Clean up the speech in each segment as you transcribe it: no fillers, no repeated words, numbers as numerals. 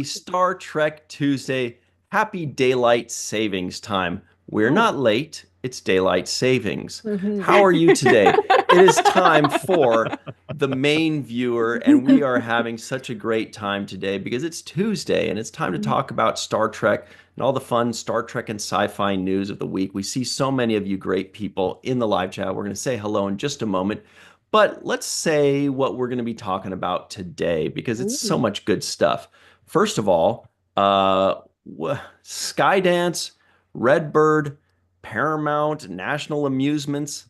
Star Trek Tuesday. Happy daylight savings time. We're Oh. not late, it's daylight savings. Hmm. How are you today? It is time for the main viewer, and we are having such a great time today because it's Tuesday and it's time to talk about Star Trek and all the fun Star Trek and sci-fi news of the week. We see so many of you great people in the live chat. We're going to say hello in just a moment. But let's say what we're going to be talking about today because it's so Ooh. much good stuff. First of all, uh, Skydance, Redbird, Paramount, National Amusements.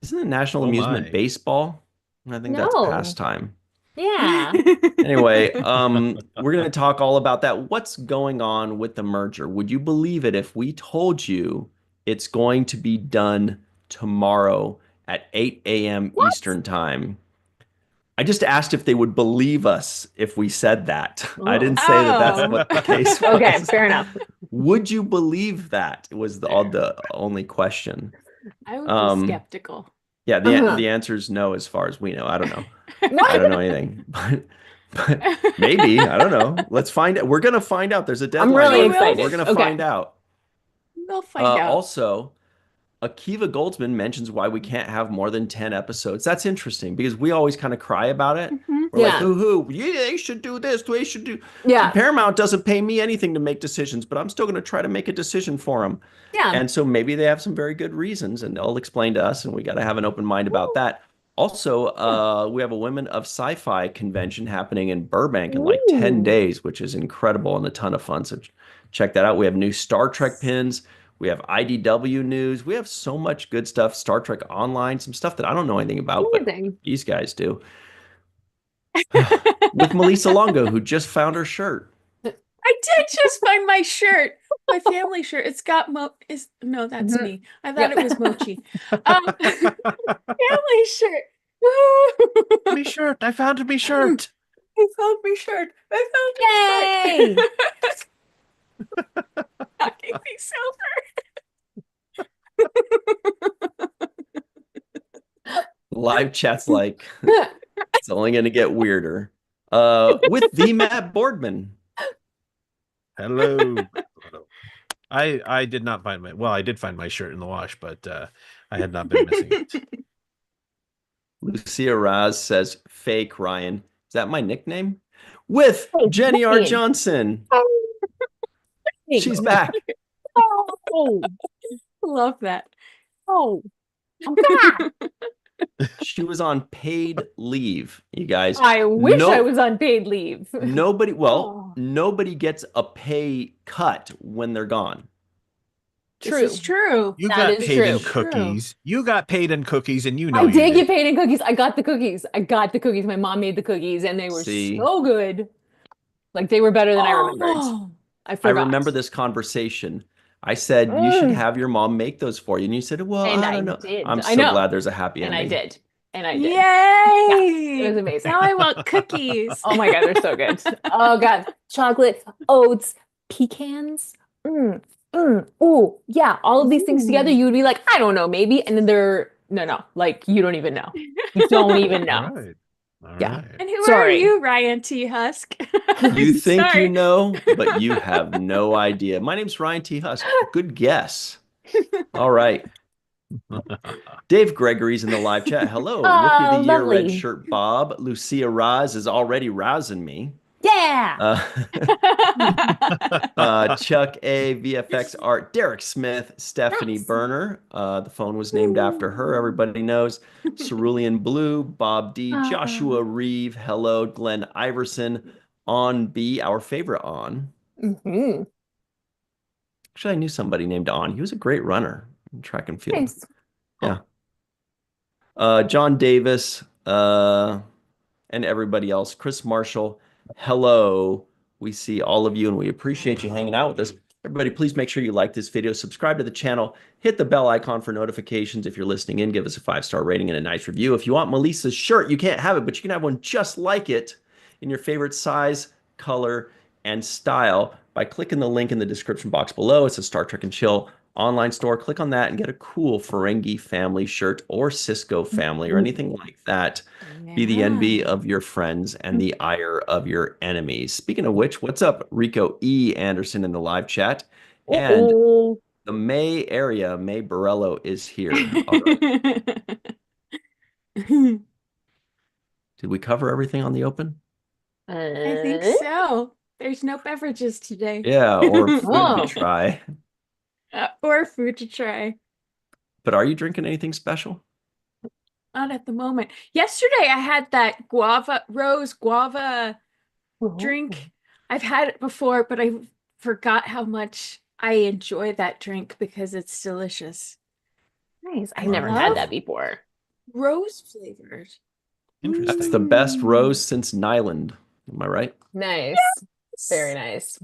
Isn't it National Oh Amusement my. Baseball? I think that's No. pastime. Yeah. Anyway, we're going to talk all about that. What's going on with the merger? Would you believe it if we told you it's going to be done tomorrow at 8 a.m. What? Eastern Time? I just asked if they would believe us if we said that. I Oh. didn't say that that's Oh, what the case Okay, was. fair enough. Would you believe that was fair. the only question. I would be Um, skeptical. yeah, Uh-huh. the answer is no as far as we know. I don't know. I What? don't know anything, but maybe, I don't know. Let's find out. We're gonna find out. There's a I'm deadline really We on it, but will. we're excited. gonna Okay. find out. We'll find out. Also, Akiva Goldsman mentions why we can't have more than 10 episodes. That's interesting because we always kind of cry about it. Hmm. We're like, Yeah. hoo, yeah, they should do this, they should do. Yeah. Paramount doesn't pay me anything to make decisions, but I'm still going to try to make a decision for them. Yeah. And so maybe they have some very good reasons and they'll explain to us, and we got to have an open mind about that. Also, Yeah. we have a Women of Sci-Fi convention happening in Burbank in like 10 Ooh. days, which is incredible and a ton of fun. So check that out. We have new Star Trek pins. We have IDW news. We have so much good stuff. Star Trek Online, some stuff that I don't know anything about, but Amazing. these guys do. With Melissa Longo, who just found her shirt. I did just find my shirt, my family shirt. It's got no, that's Mhm. me. I thought Yep. it was Mochi. Family shirt. Woo! Me shirt. I found me shirt. I found my shirt. I found my Yay! shirt. Knocking me Live chat's like, it's only going to get weirder. With the Matt Boardman. Hello. I did not find I did find my shirt in the wash, but I had not been missing it. Lucia Raz says, fake Ryan. Is that my nickname? With Hey, Jenny R. Ryan. Johnson. Hey. She's back. Oh. Love that. Oh. I'm back. She was on paid leave, you guys. I wish I No, was on paid leave. Oh, nobody gets a pay cut when they're gone. this True. is true. You That got is paid true. in cookies. You got paid in cookies, and you know I you did get did. paid in cookies. I got the cookies. I got the cookies. My mom made the cookies and they were See, so good. Like they were better than I remembered. Oh, I I forgot. remember this conversation. I said, you should Mm. have your mom make those for you. And you said, well, And I I don't know. did. I'm I so know. glad there's a happy And I ending. did. And I did. Yeah, it was yay! amazing. Now I want cookies. Oh my God, they're so good. Oh God. Chocolate, oats, pecans. Mm, ooh, yeah. All of these things together, Ooh. you would be like, I don't know, maybe. And then no. Like you don't even know. You don't even All know. right. All Yeah. right. And who are Sorry. you, Ryan T. Husk? You think you Sorry. know, but you have no idea. My name's Ryan T. Husk. Good guess. All right. Dave Gregory's in the live chat. Hello, Rookie of the Oh, Year, Red lovely. Shirt Bob. Lucia Raz is already rousing me. Yeah. Uh, Chuck A, VFX Art, Derek Smith, Stephanie Nice. Berner. The phone was named after her. Everybody knows. Cerulean Blue, Bob D, Joshua Reeve. Hello, Glenn Iverson. On B, our favorite On. Hmm. Actually, I knew somebody named On. He was a great runner in track and field. Nice. Yeah. John Davis, and everybody else. Chris Marshall, hello. We see all of you and we appreciate you hanging out with us. Everybody, please make sure you like this video, subscribe to the channel, hit the bell icon for notifications. If you're listening in, give us a 5-star rating and a nice review. If you want Melissa's shirt, you can't have it, but you can have one just like it in your favorite size, color, and style by clicking the link in the description box below. It's a Star Trek and Chill online store. Click on that and get a cool Ferengi family shirt or Cisco family or anything like that. Be the envy of your friends and the ire of your enemies. Speaking of which, what's up, Rico E. Anderson in the live chat? And the May area, May Borello is here. All right. Did we cover everything on the open? I think so. There's no beverages today. Yeah, or food Oh. to try. Or food to try. But are you drinking anything special? Not at the moment. Yesterday I had that rose guava drink. I've had it before, but I forgot how much I enjoy that drink because it's delicious. Nice. I've I never love had that before. Rose flavored. Interesting. That's the best rose since Nyland. Am I right? Nice. Very nice.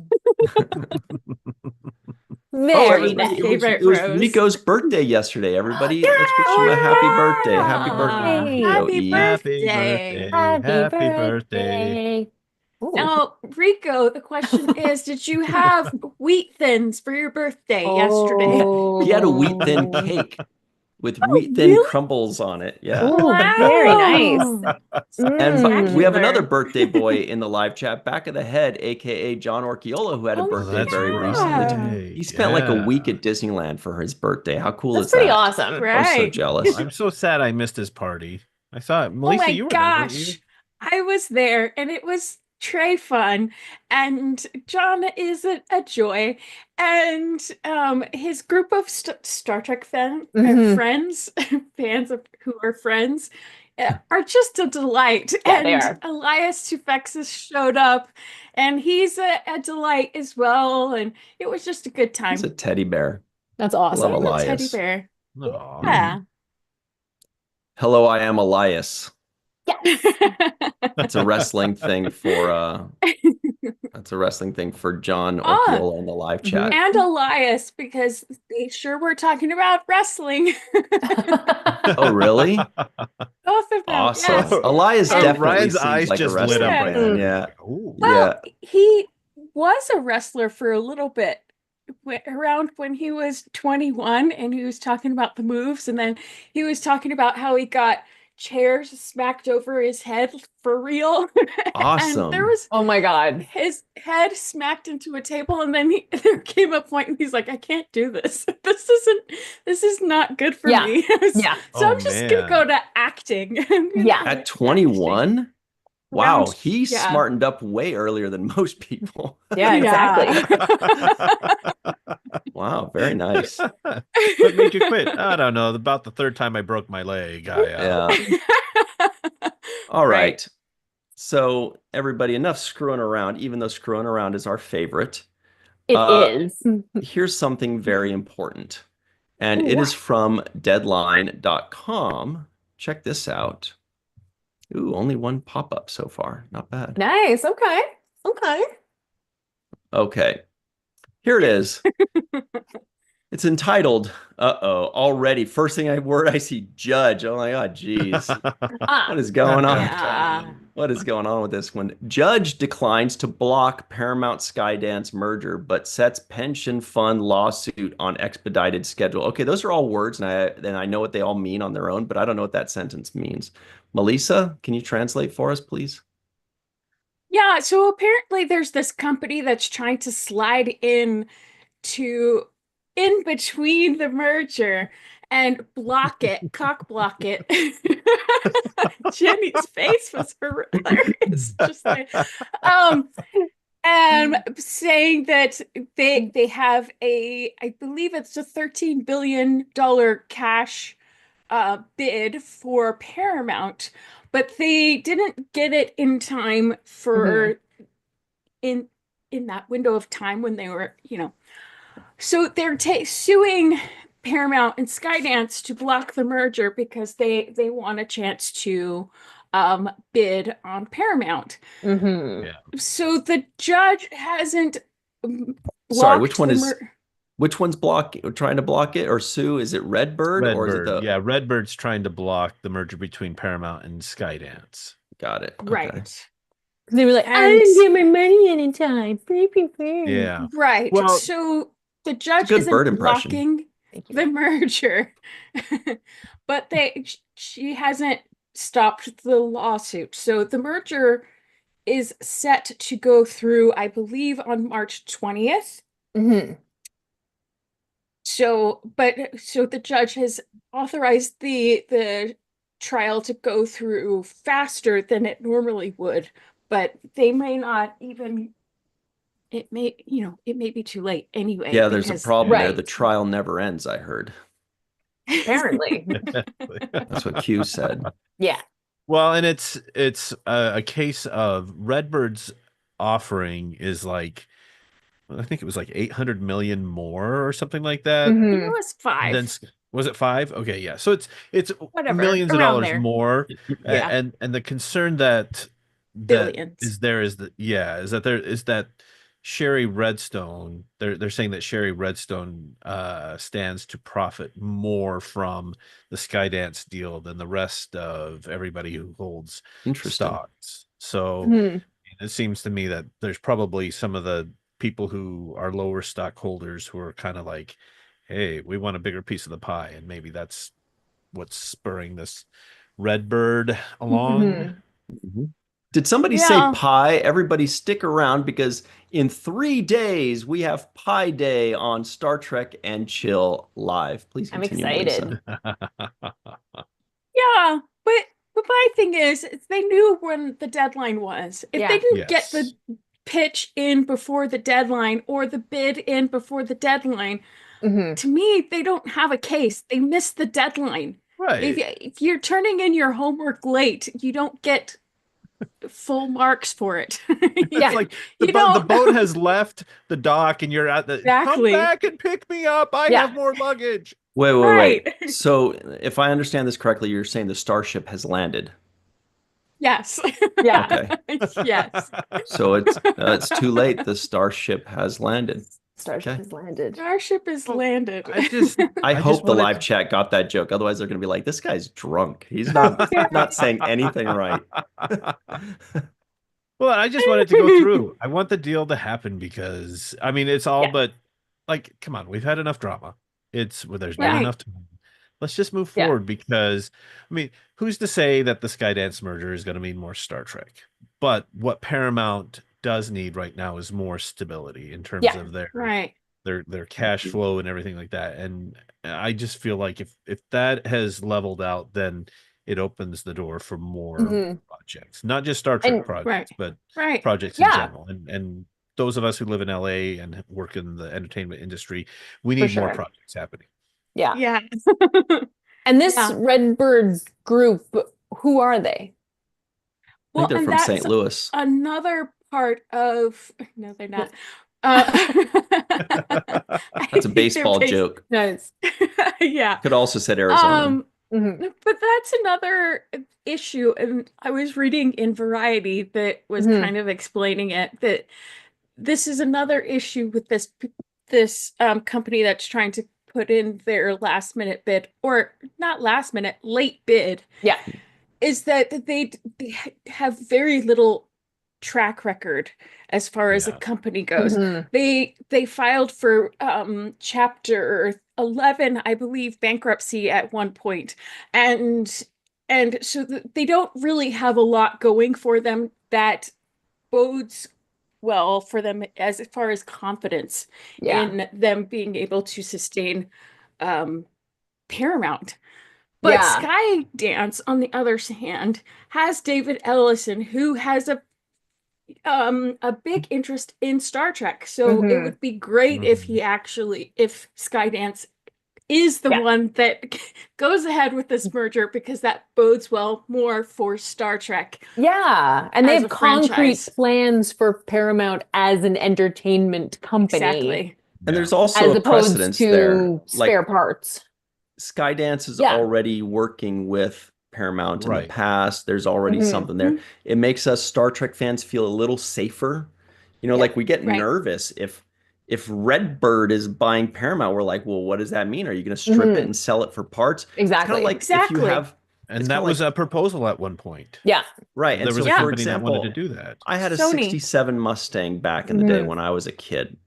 Oh, Very everybody, nice. Favorite it was rose. Rico's birthday yesterday. Everybody, let's wish him a happy birthday. Happy birthday, Yay. Rico Happy E. birthday. Happy birthday. Ooh. Now, Rico, the question is, did you have wheat thins for your birthday yesterday? Oh. He had a wheat thin cake with wheat thin really? crumbles on it. Yeah. Ooh, very nice. And we have another Spectacular. birthday boy in the live chat, back of the head, aka John Orchiola, who had a Oh my birthday That's very God. recently. He spent like a Yeah. week at Disneyland for his birthday. How cool That's is pretty that? awesome. I was so Right. jealous. I'm so sad I missed his party. I saw it. Oh Melissa, my you were there, weren't you? gosh. I was there and it was Trey fun. And John is a joy. And his group of Star Trek Mhm. friends, fans of who are friends, are just a delight. Yeah, they and are. Elias Tufexis showed up and he's a delight as well. And it was just a good time. He's a teddy bear. That's I love awesome. I'm a teddy Elias. bear. Aw. Yeah. Hello, I am Elias. Yes. That's a wrestling thing for that's a wrestling thing for John Ah. Orchiola in the live chat. And Elias, because they sure were talking about wrestling. Oh, really? Both of them, Awesome. yes. Elias And- definitely Ryan's seems eyes like a just lit wrestling up right fan. there. Yeah. Ooh. Well, Yeah. he was a wrestler for a little bit around when he was 21 and he was talking about the moves and then he was talking about how he got chairs smacked over his head for real. Awesome. And there was Oh my God. his head smacked into a table and then there came a point and he's like, I can't do this. This is not good for Yeah. me. Yeah. So Oh, I'm just gonna man. go to acting. I'm gonna Yeah. go to At acting. 21? Wow, Around- he yeah. smartened up way earlier than most people. Yeah, exactly. Wow, very nice. What made you quit? I don't know. About the third time I broke my leg. Yeah. All Right. right. So everybody, enough screwing around, even though screwing around is our favorite. It Uh, is. Here's something very important. And Ooh. it is from deadline.com. Check this out. Ooh, only one pop-up so far. Not bad. Nice. Okay. Okay. Okay. Here it is. It's entitled, already. First word I see, judge. Oh my God, geez. Ah. What is going on? Yeah. What is going on with this one? Judge declines to block Paramount-Skydance merger, but sets pension fund lawsuit on expedited schedule. Okay, those are all words, and I know what they all mean on their own, but I don't know what that sentence means. Melissa, can you translate for us, please? Yeah, so apparently there's this company that's trying to slide in between the merger and block it, cock block it. Jenny's face was hilarious. Just like, and saying that they have I believe it's a $13 billion cash bid for Paramount, but they didn't get it in time for in that window of time when they were, so they're suing Paramount and Skydance to block the merger because they want a chance to bid on Paramount. Mhm. Yeah. So the judge hasn't Sorry, blocked which one's trying to block it or sue? Is it Redbird or is it Redbird. Yeah, Redbird's trying to block the merger between Paramount and Skydance. Got it. Okay. Right. They were like, I And- didn't get my money in time. Yeah. Right. Well- So the judge good isn't bird impression. blocking Thank you. the merger. But she hasn't stopped the lawsuit. So the merger is set to go through, I believe, on March 20th. Mhm. So the judge has authorized the trial to go through faster than it normally would, but they may not even, it may, it may be too late anyway, Yeah, there's a because problem there. Right. The trial never ends, I heard. Apparently. That's what Q said. Yeah. Well, and it's a case of Redbird's offering is like, I think it was like 800 million more or something like that. Mhm. it was Then five, was it 5? Okay, yeah. So it's whatever, millions of around dollars there. more. Yeah. And the concern that Billions. is there is that Sherry Redstone, they're saying that Sherry Redstone stands to profit more from the Skydance deal than the rest of everybody who holds Interesting. stocks. So Mhm. it seems to me that there's probably some of the people who are lower stockholders who are kind of like, hey, we want a bigger piece of the pie, and maybe that's what's spurring this Redbird along. Mhm. Did somebody say Yeah. pie? Everybody stick around because in 3 days we have Pie Day on Star Trek and Chill Live. Please I'm continue, excited. Melissa. Yeah, but my thing is they knew when the deadline was. If they Yeah. didn't get Yes. the pitch in before the deadline or the bid in before the deadline, Mhm. to me, they don't have a case. They missed the deadline. Right. If you're turning in your homework late, you don't get full marks for it. It's like the You boat the don't. boat has left the dock and you're at the come Exactly. back and pick me up. I Yeah. have more luggage. Wait, wait, Right. wait. So if I understand this correctly, you're saying the starship has landed. Yes. Yeah. Okay. Yes. So it's too late. The starship has landed. Starship Okay. has landed. Starship has Well, landed. I just I just hope the wanted live chat got that joke. Otherwise, they're going to be like, "This guy's drunk. He's not saying anything right." Well, I just want it to go through. I want the deal to happen because I mean it's all Yeah. but like come on, we've had enough drama. There's been Right. enough time. Let's just move Yeah. forward because I mean, who's to say that the Skydance merger is going to mean more Star Trek? But what Paramount does need right now is more stability in terms Yeah. of Right. their cash flow and everything like that. And I just feel like if that has leveled out, then it opens the door for more Mhm. projects, not just Star Trek And projects, but Right. projects in Yeah. general. And those of us who live in LA and work in the entertainment industry, we For need more sure. projects happening. Yeah. Yeah. And this Yeah. Redbird group, who are they? I think they're and from that's St. Louis. another part of, no, they're not. I That's a think they're baseball based- joke. Nice. Yeah. Could also said Arizona. Mhm. But that's another issue, and I was reading in Variety that was Mhm. kind of explaining it, that this is another issue with this company that's trying to put in their last minute bid, or not last minute, late bid, Yeah. is that they have very little track record as far as a Yeah. company goes. Mhm. They filed for chapter 11, I believe, bankruptcy at one point. And so they don't really have a lot going for them that bodes well for them as far as confidence Yeah. in them being able to sustain Paramount. But Yeah. Skydance, on the other hand, has David Ellison, who has a big interest in Star Trek. So it Mhm. would be great if if Skydance is the Yeah. one that goes ahead with this merger, because that bodes well more for Star Trek Yeah. And they as have a concrete franchise. plans for Paramount as an entertainment company, Exactly. And there's as also a opposed precedence there. to spare parts. Skydance is Yeah. already working with Paramount in the Right. past. There's already Mhm. something there. It makes us Star Trek fans feel a little safer. Yeah. Like we get Right. nervous if Redbird is buying Paramount, we're like, well, what does that mean? Are you going to strip it Mhm. and sell it for parts? It's kind Exactly. of like if you Exactly. have, And it's that kinda was like, a proposal at one point. Yeah. right. There And was so, a for company that wanted to example, do that. I had a Sony. 67 Mustang back in the day Mhm. when I was a kid,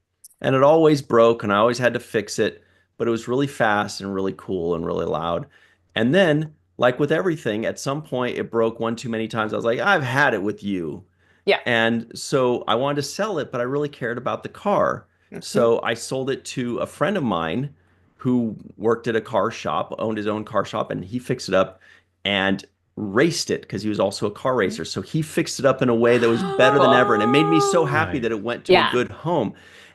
and it always broke, and I always had to fix it. but it was really fast and really cool and really loud. And then, like with everything, at some point it broke one too many times. I was like, I've had it with you. Yeah. And so I wanted to sell it, but I really cared about the car. So I sold it to a friend of mine who worked at a car shop, owned his own car shop, and he fixed it up and raced it because he was also a car racer. So he fixed it up in a way that was better than ever. And it made me so happy that it went to a Yeah. good home.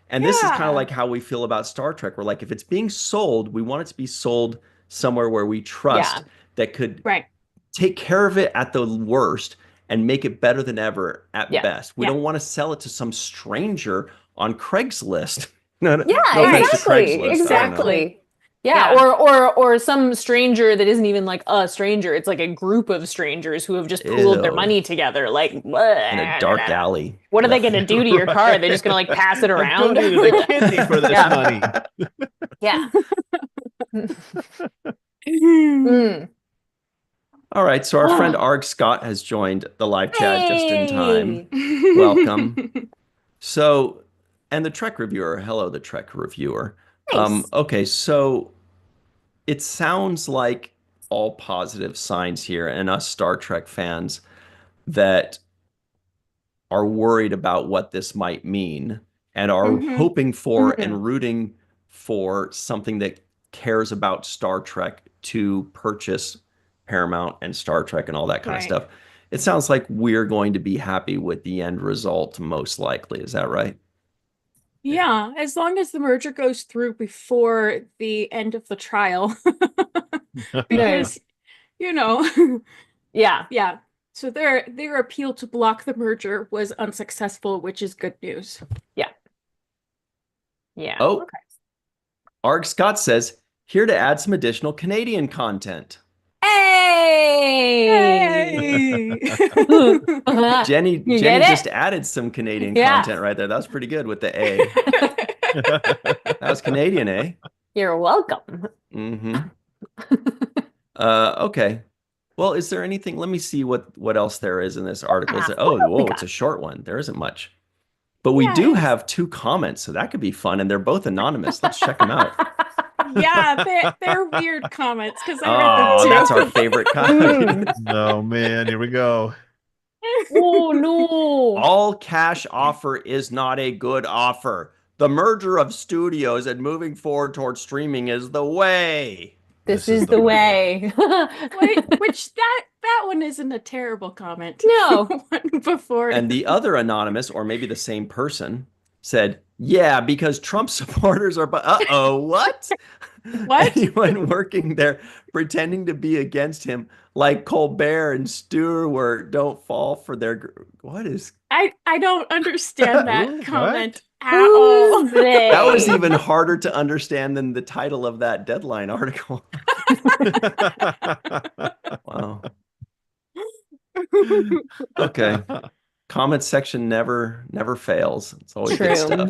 And this is kind of Yeah. like how we feel about Star Trek. We're like, if it's being sold, we want it to be sold somewhere where we trust that could Right. take care of it at the worst and make it better than ever at Yeah. best. We Yeah. don't want to sell it to some stranger on Craigslist. No, no, Yeah, no offense to exactly. Craigslist. I don't know. Exactly. Yeah, Yeah. or some stranger that isn't even like a stranger. It's like a group of strangers who have just pooled their Ew. money together. Like, In a dark alley. what are they Ugh. going to do to your car? They're just going to like pass it I around. donated a kidney for this Yeah. money. Yeah. Mm. Mm. All right, so our friend Arg Scott has joined the live chat just in time. Hey. Welcome. So, and the Trek reviewer. Hello, the Trek reviewer. Nice. Okay, so it sounds like all positive signs here, and us Star Trek fans that are worried about what this might mean and are Mhm. hoping for Mhm. and rooting for something that cares about Star Trek to purchase Paramount and Star Trek and all that kind of Right. stuff. It sounds like we're going to be happy with the end result, most likely. Is that right? Yeah, as long as the merger goes through before the end of the trial. Because, you know, Yeah. yeah. So their appeal to block the merger was unsuccessful, which is good news. Yeah. Oh, Okay. Arg Scott says, here to add some additional Canadian content. Hey. Jenny You get just it? added some Canadian Yeah. content right there. That was pretty good with the A. That was Canadian, eh? You're welcome. Mm-hmm. Okay. Well, is there anything? Let me see what else there is in this article. Is there, What else we whoa, got? it's a short one. There isn't much. But we do Yes. have 2 comments, so that could be fun, and they're both anonymous. Let's check them out. Yeah, they're weird comments because I read Oh, them too. that's our favorite kind. Oh man, here we go. Oh no. All cash offer is not a good offer. The merger of studios and moving forward towards streaming is the way. This is the way. Which that one isn't a terrible comment. No. One before. And the other anonymous, or maybe the same person, said, yeah, because Trump supporters are, uh-oh, what? What? Anyone working there pretending to be against him, like Colbert and Stewart, don't fall for their, what is, I don't understand that Who? comment at all. Who's they? that was even harder to understand than the title of that Deadline article. Wow. Okay. Comment section never fails. It's always good stuff.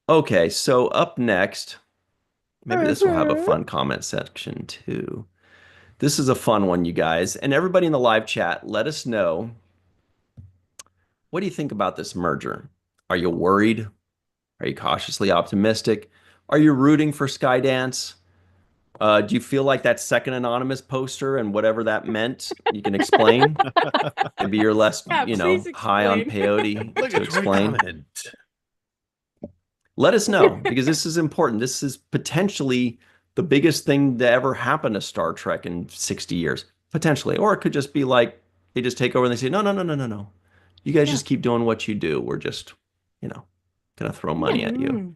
Okay, so up next, maybe this will have a fun comment section too. This is a fun one, you guys. And everybody in the live chat, let us know. What do you think about this merger? Are you worried? Are you cautiously optimistic? Are you rooting for Skydance? Do you feel like that second anonymous poster and whatever that meant, you can explain? Maybe you're less, Yeah, please high on explain. peyote to Obligatory explain. comment. Let us know, because this is important. This is potentially the biggest thing to ever happen to Star Trek in 60 years, potentially. Or it could just be like they just take over and they say, no. You guys just keep doing what you do. We're just, gonna throw money at you. Mm.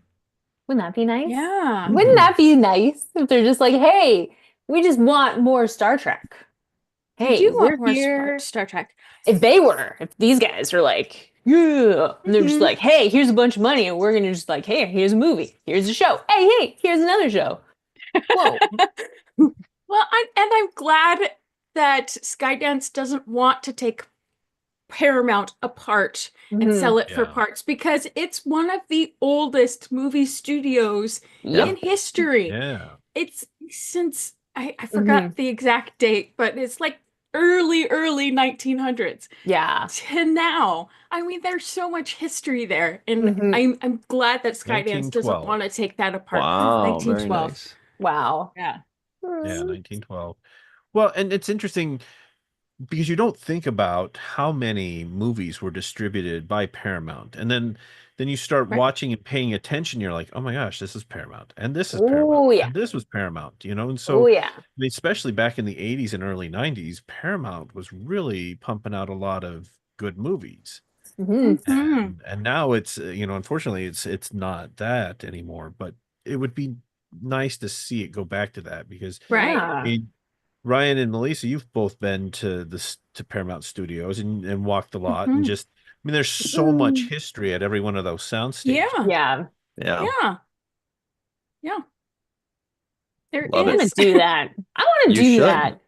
Wouldn't that be nice? Yeah. Wouldn't that be nice if they're just like, hey, we just want more Star Trek. I Hey, do we're want more here. Star Trek. If these guys are like, yeah, and they're just like, hey, here's a bunch of money, and we're gonna just like, hey, here's a movie, here's a show, hey, here's another show. Whoa. Well, I'm glad that Skydance doesn't want to take Paramount apart and sell it for Yeah. parts because it's one of the oldest movie studios Yep. in history. Yeah. It's since I forgot the exact date, but it's like early 1900s Yeah. to now. I mean, there's so much history there, and Mhm. I'm glad that Skydance doesn't 1912. want to take that apart. Wow, very 1912. nice. Wow. Yeah. Yeah, 1912. Well, and it's interesting because you don't think about how many movies were distributed by Paramount, and then you start Right. watching and paying attention. You're like, oh my gosh, this is Paramount, and this is Paramount, Oh yeah. and this was Paramount. And Oh so yeah. I mean, especially back in the 80s and early 90s, Paramount was really pumping out a lot of good movies. Mhm. And now it's unfortunately it's not that anymore, but it would be nice to see it go back to that because Right. I Yeah. mean, Ryan and Melissa, you've both been to to Paramount Studios and walked the lot and just I mean there's so much history at every one of those sound stages. Yeah. Yeah. Yeah, Yeah. Yeah. There love I want to is. do that. I want to You do should. that.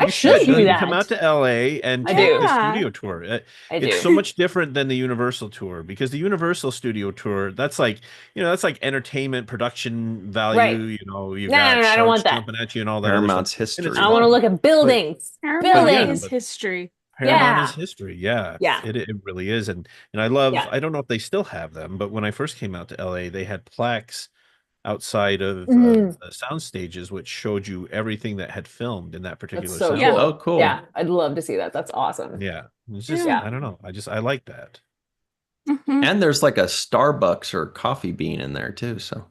I You should do should come out that. to LA and I take do. the Yeah. studio tour. I It's do. so much different than the Universal tour because the Universal studio tour, that's like, that's like entertainment production value. Right. You No, no, got no, I don't want sharks that. jumping at you and all that other stuff. Paramount's And it's history. I want to fun. look at buildings. Paramount yeah, is Buildings. history. Paramount is Yeah. history. Yeah, Yeah. it really is. And I love, Yeah. I don't know if they still have them, but when I first came out to LA, they had plaques outside of Mhm. the sound stages, which showed you everything that had filmed in that That's particular so sound. Yeah. cool. Oh, cool. Yeah. I'd love to see that. That's awesome. Yeah. It's just, Yeah. I don't know. I like that. Mhm. And there's like a Starbucks or Coffee Bean in there too. So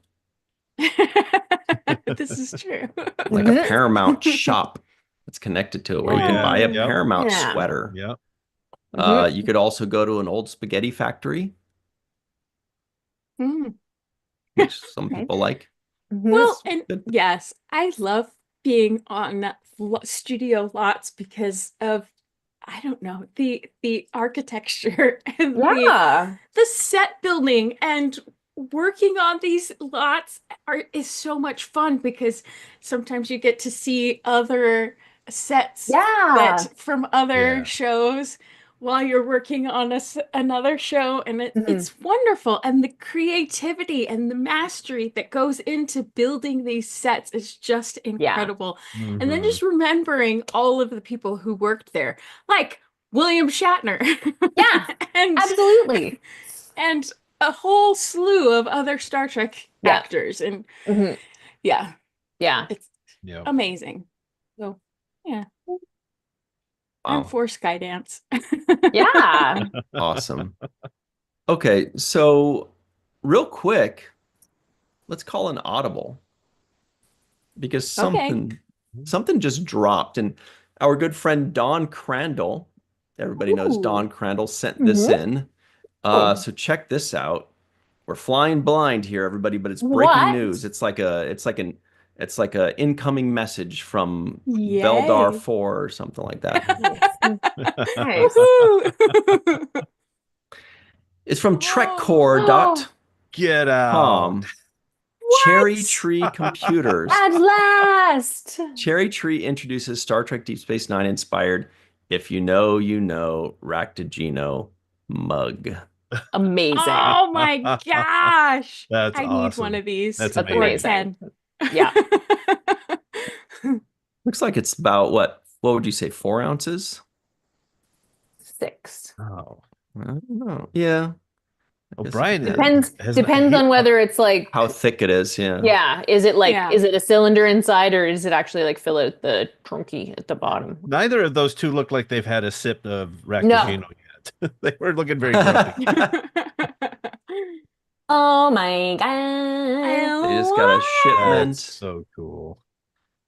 This is true. like a Mhm. Paramount shop that's connected to it where you can buy a Yep. Paramount Yeah. sweater. Yep. Mhm. You could also go to an old spaghetti factory, Mm. which some Okay. people like. Mhm. Well, and Good. yes, I love being on studio lots because of, I don't know, the architecture and Yeah. the set building and working on these lots is so much fun because sometimes you get to see other sets Yeah. that from other Yeah. shows while you're working on another show, and Mhm. it's wonderful, and the creativity and the mastery that goes into building these sets is just incredible. And then Mhm. just remembering all of the people who worked there, like William Shatner. Yeah. and Absolutely. and a whole slew of other Star Trek Yeah. actors. And Mhm. yeah, Yeah. it's Yep. amazing. So yeah, I'm Wow. for Skydance. Yeah. Awesome. Okay, so real quick, let's call an audible because Okay. something just dropped, and our good friend Don Crandall, everybody knows Ooh. Don Crandall, sent this Mhm. in. Oh. So check this out. We're flying blind here, everybody, but it's breaking What? news. It's like a incoming message from Yay. Veldar 4 or something like that. Nice. Woohoo! It's from Oh. trekcore.com. Get out. Cherry Tree Computers. At last. Cherry Tree introduces Star Trek Deep Space Nine inspired If You Know, You Know, Ractigino mug. Amazing. Oh my gosh. That's I need one awesome. of these. That's That's Or amazing. 10. Yeah. Looks like it's about what would you say, 4 ounces? 6. Oh. I don't know. Yeah. I Oh, guess it Brian depends Depends on whether it's like how thick it is. Yeah. yeah, is it like Yeah. is it a cylinder inside or is it actually like fill out the trunky at the bottom? Neither of those two look like they've had a sip of Ractigino yet. They were looking very grumpy. Oh my god. They just got a That's shipment. so cool.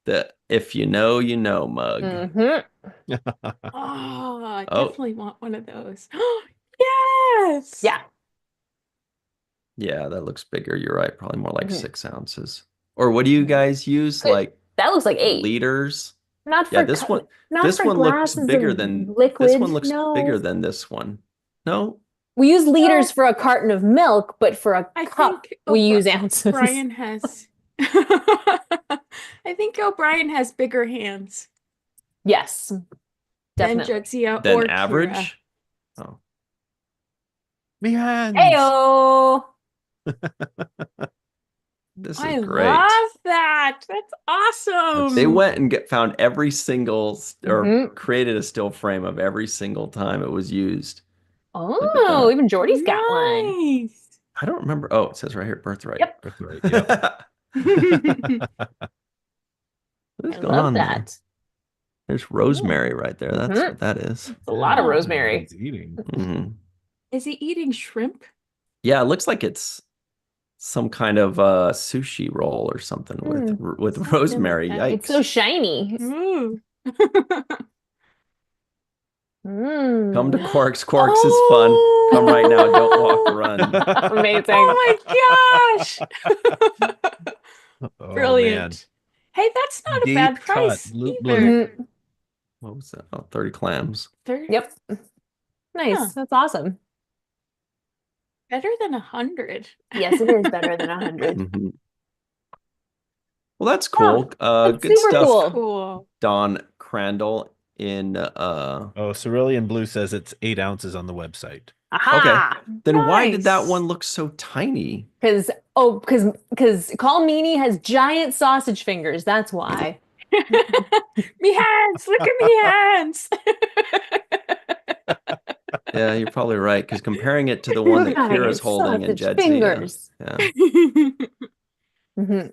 The If You Know, You Know mug. Mhm. Oh, I Oh. definitely want one of those. Yes. Yeah. Yeah, that looks bigger. You're right. Probably more like Mhm. 6 ounces. Or what do you guys use? Good. Like That looks like 8. liters? Not for Yeah, this one not this for one looks glasses bigger of than liquid. this one looks No. bigger than this one. No? We use liters for a carton of milk, but for a I cup think we use ounces. Brian has. I think O'Brien has bigger hands Yes. than Definitely. Jadzia Than or Kira. average? Oh. Me hands. Heyo. This is I great. love that. That's awesome. They went and found every single or Mhm. created a still frame of every single time it was used. Look at Oh, that. even Jordy's got one. Nice. I don't remember. Oh, it says right here, birthright. Yep. Birthright, yep. What's I going love on there? that. There's rosemary right there. That's Mhm. what that is. It's a lot of Oh. rosemary. He's eating. Mhm. Is he eating shrimp? Yeah, it looks like it's some kind of sushi roll or something with Something like rosemary. that. Yikes. It's so shiny. Ooh. Come to Mm. Quarks. Quarks is fun. Come right now. Don't walk, run. Amazing. Oh my gosh. Oh, Brilliant. man. Hey, that's not a Deep bad cut, price loop either. Mhm. What was that? Oh, 30 clams. Yep. Nice. Huh. That's awesome. Better than 100. Yes, it is better than 100. Mhm. Well, that's cool. That's Good super stuff, cool. Cool. Don Crandall in Oh, Cerulean Blue says it's 8 ounces on the website. Aha. Then why did that Nice. one look so tiny? Because Call Meanie has giant sausage fingers. That's why. Me hands, look at me hands. Yeah, you're probably right. Because comparing it to the one that Kira's Giant holding and sausage Jed's, fingers. yeah. Mhm.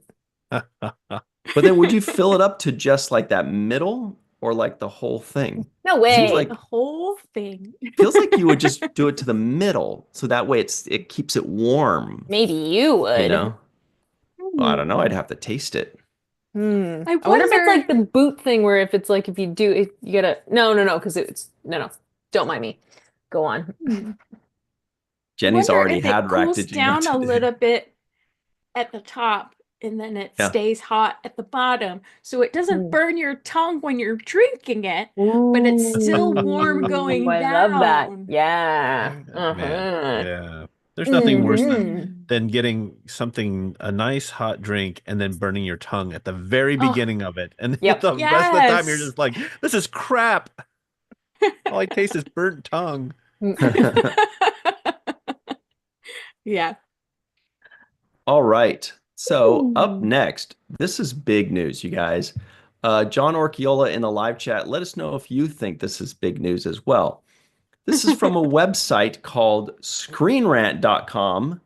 But then would you fill it up to just like that middle or like the whole thing? No Seems way. like The whole thing. feels like you would just do it to the middle, so that way it keeps it warm, Maybe you would. you know? Well, I don't know. I'd have to taste it. I I wonder if it's wonder. like the boot thing where if it's like if you do it, you gotta no, because it's no. Don't mind me. Go on. I Jenny's wonder already if it had cools racked down a little bit at the top and then it Yeah. stays hot at the bottom. So it doesn't Mm. burn your tongue when you're drinking it, but it's still warm Ooh, going I love that. down. Yeah. Man, yeah. There's nothing worse than getting a nice hot drink and then burning your tongue at the very Oh, beginning of it. And Yep. the rest of the time you're yes. just like, this is crap. All I taste is burnt tongue. Yeah. All right. So up Ooh. next, this is big news, you guys. John Orchiola in the live chat, let us know if you think this is big news as well. This is from a website called screenrant.com,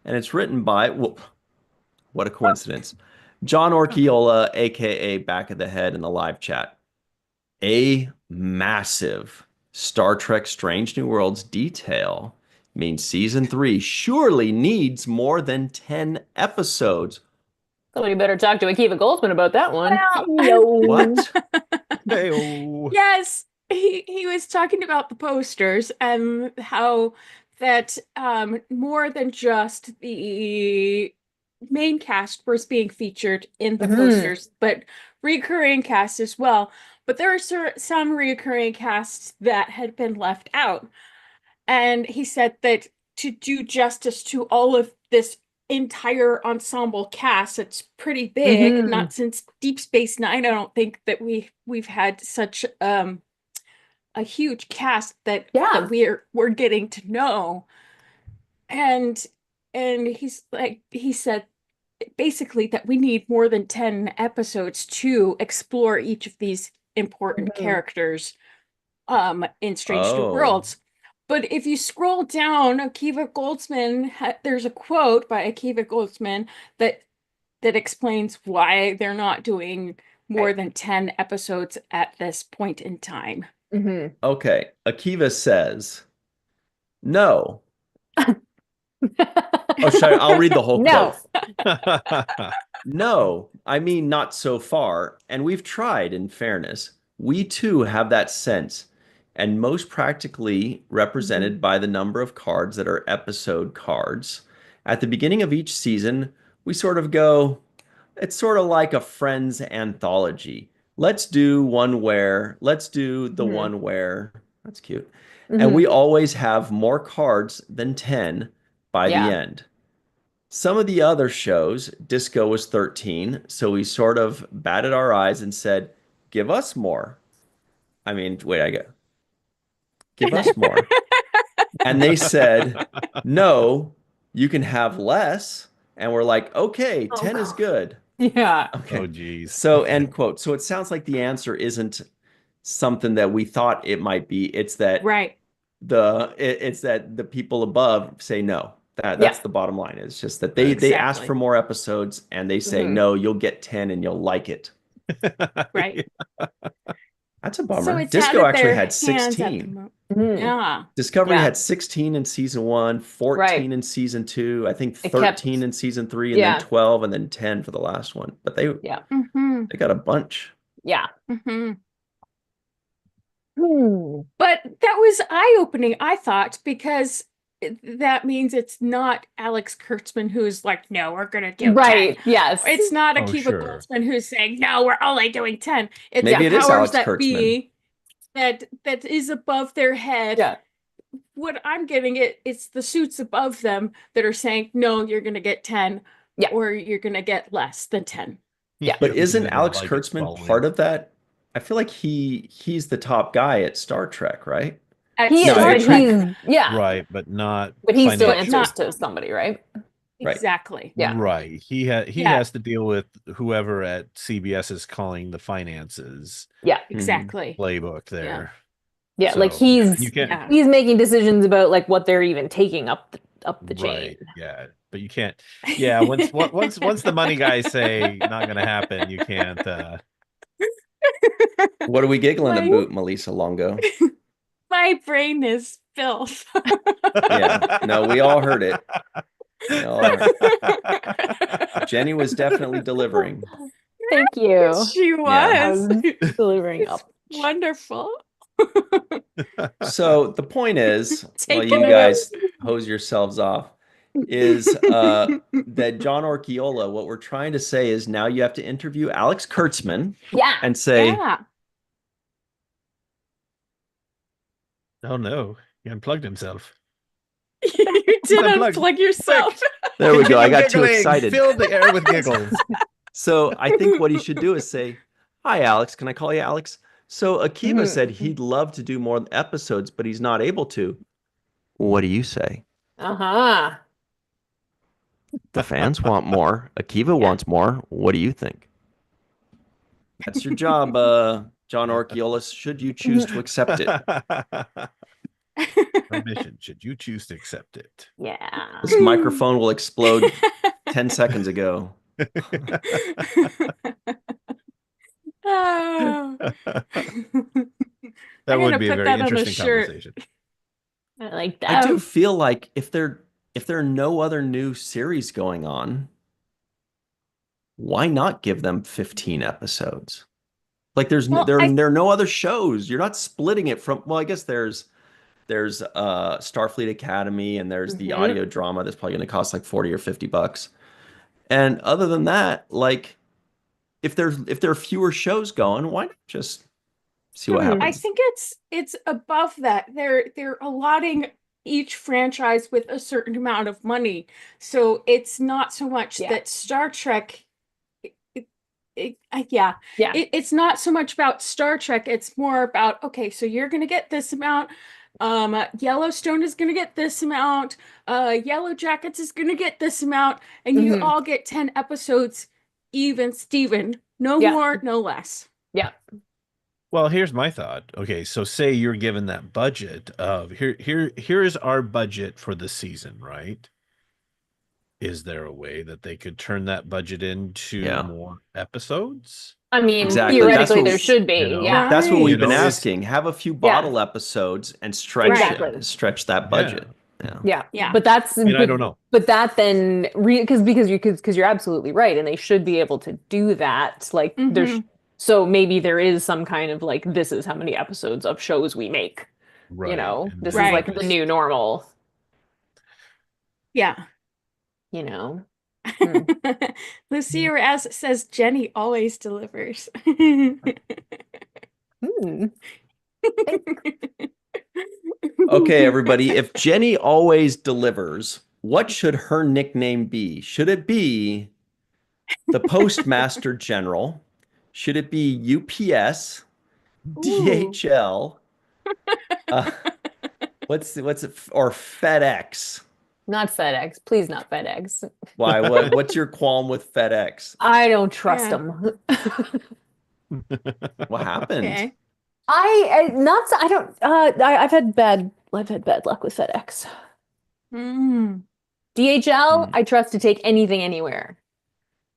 and it's written by, well, what a coincidence, John Orchiola, aka Back of the Head in the live chat. A massive Star Trek Strange New Worlds detail means season 3 surely needs more than 10 episodes. Somebody better talk to Akiva Goldsman about that one. Well, What? Hey-oh. yes, he was talking about the posters and how that more than just the main cast was being featured in the posters, but recurring cast as well. But there are some recurring casts that had been left out. And he said that to do justice to all of this entire ensemble cast, it's pretty big. Not since Deep Space Nine, I don't think that we've had such a huge cast that we're getting to know. And he said basically that we need more than 10 episodes to explore each of these important characters in Strange New Oh. Worlds. But if you scroll down, Akiva Goldsman, there's a quote by Akiva Goldsman that explains why they're not doing more than 10 episodes at this point in time. Okay. Akiva says, no. Oh, I'll read the whole No. quote. No, I mean not so far, and we've tried, in fairness. We too have that sense, and most practically represented by the number of cards that are episode cards. At the beginning of each season, we sort of go, it's sort of like a Friends anthology. Let's do the one where, that's cute. And we always have more cards than 10 by the end. Some of the other shows, Disco was 13, so we sort of batted our eyes and said, give us more. I mean, wait, give us more. And they said, no, you can have less. And we're like, okay, Oh, 10 is God. good. Yeah. Okay. Oh, geez. So end quote. So it sounds like the answer isn't something that we thought it might be. It's that Right. it's that the people above say no. That's Yeah. the bottom line. It's just that they ask Exactly. for more episodes and they say Mhm. no, you'll get 10 and you'll like it. Right. That's a So bummer. it's out Disco of actually their had hands at the 16. moment. Mhm. Yeah. Discovery Yeah. had 16 in season 1, 14 Right. in season 2, I think It kept- 13 in season 3, and then Yeah. 12 and then 10 for the last one. But Yeah. Mm-hmm. they got a bunch. Yeah. Mm-hmm. Hmm. But that was eye-opening, I thought, because that means it's not Alex Kurtzman who's like, no, we're gonna do 10. Right. Yes. It's not Oh, Akiva sure. Goldsman who's saying, no, we're only doing 10. It's Maybe the it is powers Alex that Kurtzman. be that is above their head. Yeah. What I'm getting it's the suits above them that are saying, no, you're gonna get 10, Yeah. or you're gonna get less than 10. Yeah. But because isn't they don't Alex like it Kurtzman following. part of that? I feel like he's the top guy at Star Trek, right? At He is, No, Star but Trek. he's yeah. Right, but not But he still financial. answers to somebody, right? Right. Exactly. Yeah. Right. He Yeah. has to deal with whoever at CBS is calling the finances Yeah. Exactly. playbook there. Yeah. Like So, he's you can't Yeah. he's making decisions about like what they're even taking up the chain. right. Yeah. But you can't once the money guys say not gonna happen, you can't What are we giggling My- about, Melissa Longo? My brain is filled. Yeah. No, we all heard it. We all heard it. Jenny was definitely delivering. Thank you. She Yeah. was. Delivering It's up. wonderful. So the point is, while Take you it guys hose yourselves off, is that John Orchiola, what we're trying to say is now you have to interview Alex Kurtzman Yeah. and say, Yeah. Oh no, he unplugged himself. You did unplugged. unplug yourself. there we go. I got too Giggling, excited. Filled the air with giggles. So I think what he should do is say, hi, Alex. Can I call you Alex? So Akiva Mhm. said he'd love to do more episodes, but he's not able to. What do you say? Uh-huh. The fans want more. Akiva wants more. What do you think? That's your job, John Orchiola, should you choose to accept it. Permission, should you choose to accept it? Yeah. This microphone will explode 10 seconds ago. Oh. That I'm would gonna be a put very that on a interesting shirt. conversation. I like I that. do feel like if there are no other new series going on, why not give them 15 episodes? Like Well, there are no other shows. You're not splitting it from, well, I guess there's Starfleet Academy and there's the Mhm. audio drama that's probably going to cost like 40 or 50 bucks. And other than that, like if there are fewer shows going, why not just see what Hmm. I happens? think it's above that. They're allotting each franchise with a certain amount of money. So it's not so much Yeah. that Star Trek yeah. Yeah. It's not so much about Star Trek, it's more about, okay, so you're gonna get this amount. Yellowstone is gonna get this amount, Yellow Jackets is gonna get this amount, and you Mhm. all get 10 episodes, even Steven. No Yeah. more, no less. Yeah. Well, here's my thought. Okay, so say you're given that budget of here's our budget for the season, right? Is there a way that they could turn that budget into Yeah. more episodes? I mean, Exactly. That's theoretically, what- there should be. you know, Yeah. That's what Right. we've You been know, it's- asking. Have a few bottle episodes and stretch Exactly. stretch that budget. Yeah. Yeah. Yeah. But that's And I don't know. But that then because you're absolutely right, and they should be able to do that. Like there's Mhm. so maybe there is some kind of like this is how many episodes of shows we make. Right. You know, and this then is like just- the new normal. Yeah. You know. Lucia as says Jenny always delivers. Hmm. Okay, everybody. If Jenny always delivers, what should her nickname be? Should it be the Postmaster General? Should it be UPS, DHL? What's it? Or FedEx? Not FedEx. Please, not FedEx. Why? What's your qualm with FedEx? I don't trust Yeah. them. What happened? Okay. I don't I've had bad luck with FedEx. Mm. DHL, Hmm. I trust to take anything anywhere.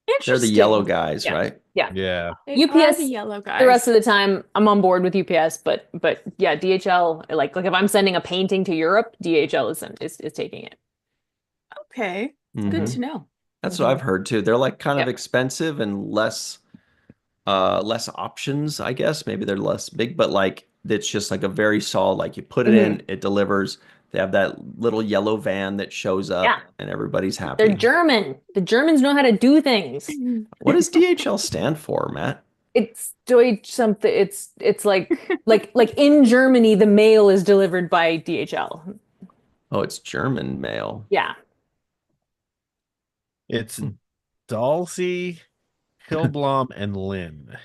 They're the Interesting. yellow guys, Yeah. right? Yeah. Yeah. They are UPS, the yellow guys. the rest of the time I'm on board with UPS, but yeah, DHL, like if I'm sending a painting to Europe, DHL is taking it. Okay. Mhm. Good to know. That's what I've heard too. They're like kind of Yep. expensive and less options, I guess. Maybe they're less big, but like it's just like a very solid, like you put it in, it delivers. They have that little yellow van that shows up Yeah. and everybody's They're happy. German. The Germans know how to do things. What does DHL stand for, Matt? It's Deutsch something. It's like in Germany, the mail is delivered by DHL. Oh, it's German mail. Yeah. It's Dalsey, Hilblom, and Lynn,